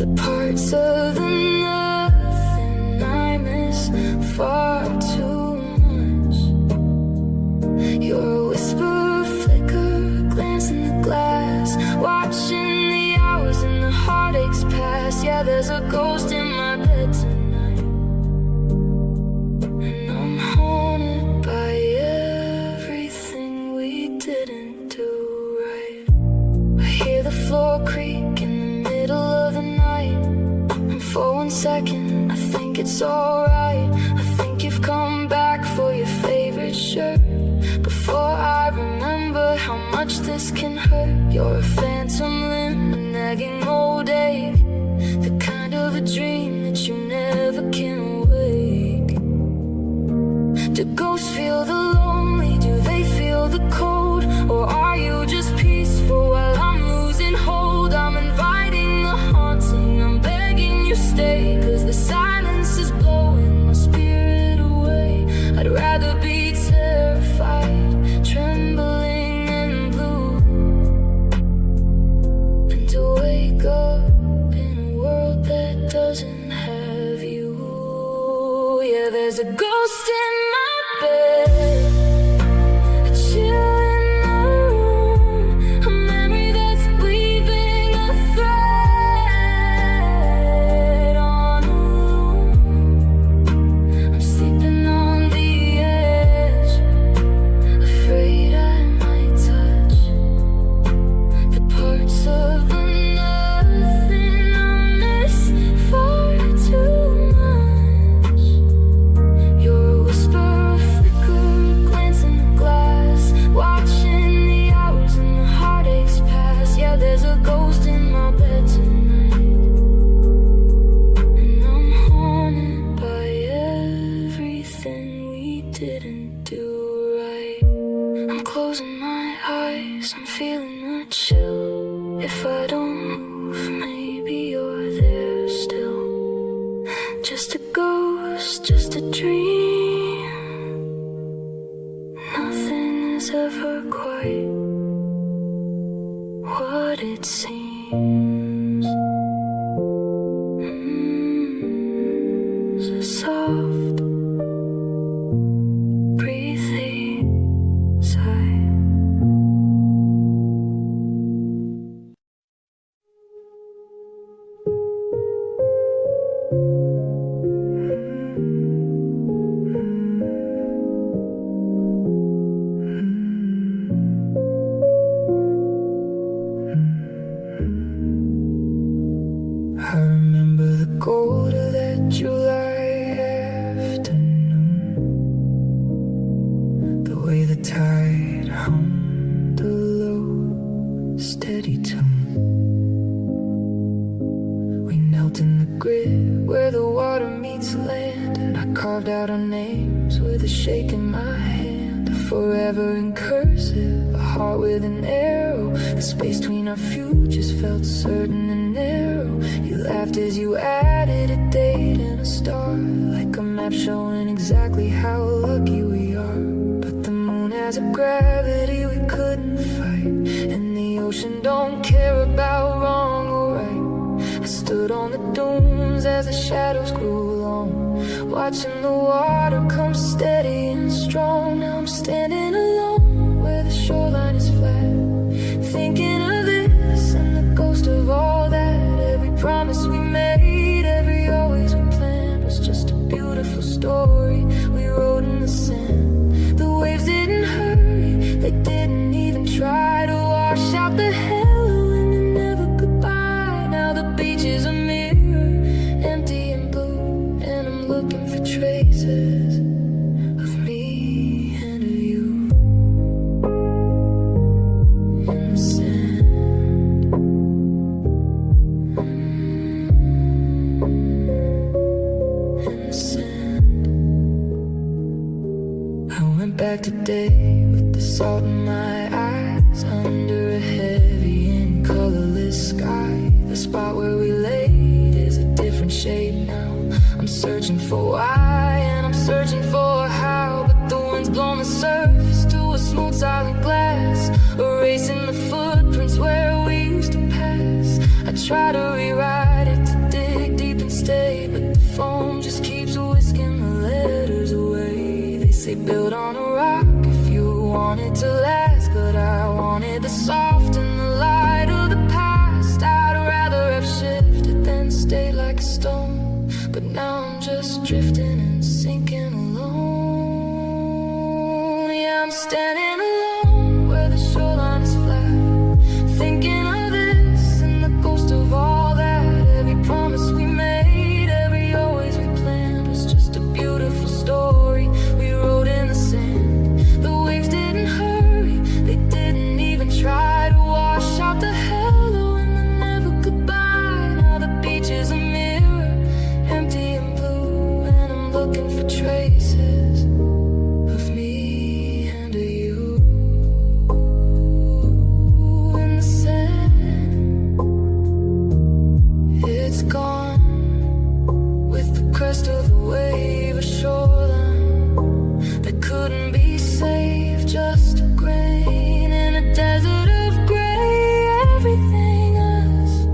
the parts of the nothing I miss far too much. You're a whisper, a flicker, a glance in the glass, watching the hours and the heartaches pass. Yeah, there's a ghost in my bed tonight, and I'm haunted by everything we didn't do right. I hear the floor creak in the middle of the night, and for 1 second I think it's alright. I think you've come back for your favorite shirt. Before I remember how much this can hurt, you're a phantom limb, a nagging old ache, the kind of a dream that you never can wake. Do ghosts feel the lonely? Do they feel the cold? Or are you just peaceful while I'm losing hold? I'm inviting the haunting, I'm begging you stay, 'cause the silence is blowing my spirit away. I'd rather be terrified, trembling and blue, than to wake up in a world that doesn't have you. Yeah, there's a ghost in my bed, a chill in the room, a memory that's weaving a thread on a loom. I'm sleeping on the edge, afraid I might touch the parts of the nothing I miss far too much. You're a whisper, a flicker, a glance in the glass, watching the hours and the heartaches pass. Yeah, there's a ghost in my bed tonight, and I'm haunted by everything we didn't do right. I'm closing my eyes, I'm feeling the chill. If I don't move, maybe you're there still. Just a ghost, just a dream. Nothing is ever quite what it seems. So soft, breathing sigh. I remember the cold of that July afternoon, the way the tide hummed a low, steady tune. We knelt in the grit where the water meets land, and I carved out our names with a shake in my hand. Forever in cursive, a heart with an arrow. The space between our futures felt certain and narrow. You laughed as you added a date and a star, like a map showing exactly how lucky we are. has a gravity we couldn't fight, and the ocean don't care about wrong or right. I stood on the dunes as the shadows grew long, watching the water come steady and strong. Now I'm standing alone where the shoreline is flat, thinking of this and the ghost of all that. Every promise we made, every always we planned, was just a beautiful story we wrote in the sand. The waves didn't hurry, they didn't even try to wash out the hello and the never goodbye. Now the beach is a mirror, empty and blue, and I'm looking for traces of me and of you in the sand. In the sand. I went back today with the salt in my eyes, under a heavy and colorless sky. The spot where we laid is a different shape now. I'm searching for why and I'm searching for how, but the wind's blown the surface to a smooth silent glass, erasing the footprints where we used to pass. I try to rewrite it, to dig deep and stay, but the foam just keeps whisking the letters away. They say build on a rock if you want it to last, but I wanted the soft and the light of the past. I'd rather have shifted than stay like a stone, but now I'm just drifting and sinking alone. Yeah, I'm standing alone where the shoreline is flat, thinking of this and the ghost of all that. Every promise we made, every always we planned, was just a beautiful story we wrote in the sand. The waves didn't hurry, they didn't even try to wash out the hello and the never goodbye. Now the beach is a mirror, empty and blue, and I'm looking for traces of me and of you in the sand. It's gone with the crest of the wave, a shoreline that couldn't be saved, just a grain in a desert of gray. Everything else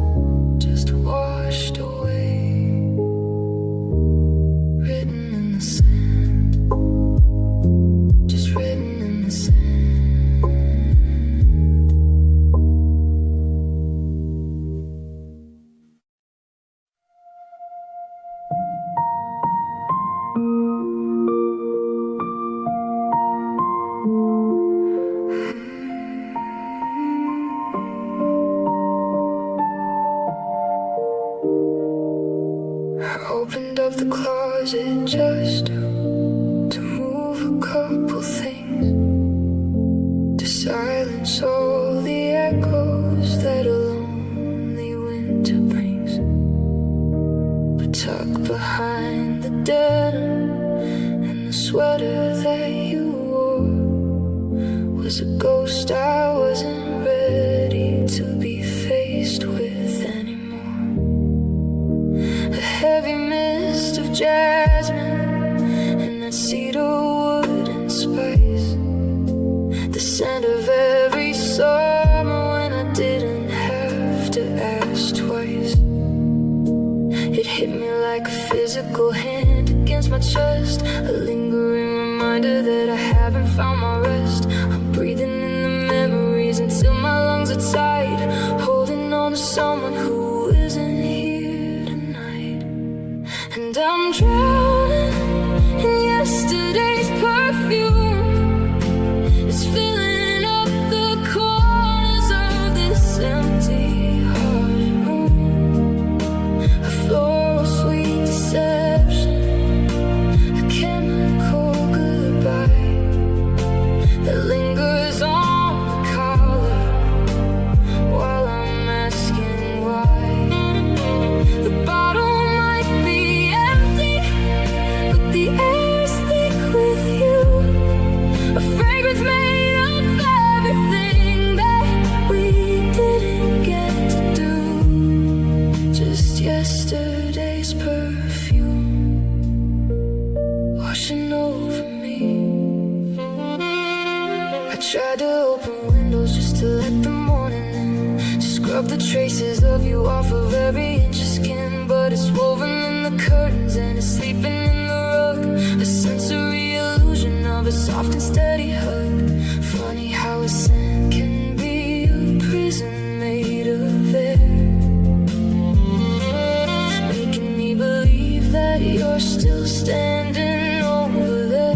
just washed away, written in the sand, just written in the sand. I opened up the closet just to move a couple things, to silence all the echoes that a lonely winter brings. But tucked behind the denim and the sweater that you wore was a ghost I wasn't ready to be faced with anymore. A heavy mist of jasmine and that cedar wood and spice, the scent of every summer when I didn't have to ask twice. It hit me like a physical hand against my chest, a lingering reminder that I haven't found my rest. I'm breathing in the memories until my lungs are tight, holding on to someone who isn't here tonight. And I'm drowning in yesterday's perfume. It's filling up the corners of this empty-hearted room. A floral sweet deception, a chemical goodbye that lingers on the collar while I'm asking why. The bottle might be empty, but the air's thick with you. A fragrance made of everything that we didn't get to do. Just yesterday's perfume washing over me. traces of you off of every inch of skin, but it's woven in the curtains and it's sleeping in the rug. A sensory illusion of a soft and steady hug. Funny how a scent can be a prison made of air, making me believe that you're still standing over there.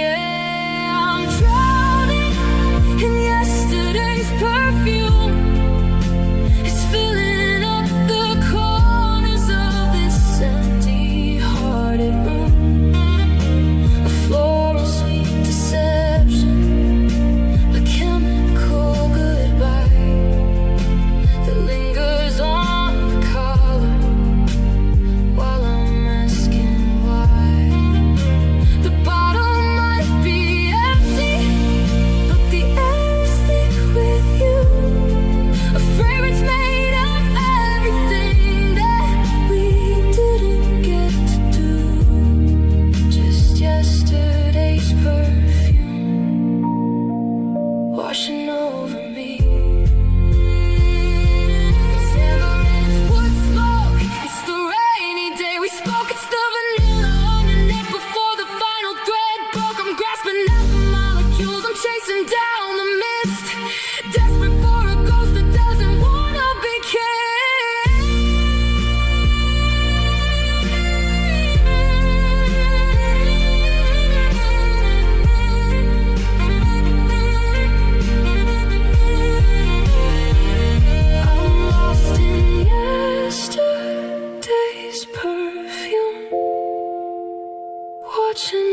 Yeah, I'm drowning in yesterday's perfume. It's filling up the corners of this empty-hearted room. A floral sweet deception, a chemical goodbye that lingers on the collar while I'm asking why. The bottle might be empty, but the air is thick with you. A fragrance made of everything that we didn't get to do. Just yesterday's perfume washing over me. It's amaranth wood smoke. It's the rainy day we spoke. It's the vanilla on your neck before the final thread broke. I'm grasping at the molecules. I'm chasing down the mist, desperate for a ghost that doesn't wanna be I'm lost in yesterday's perfume, watching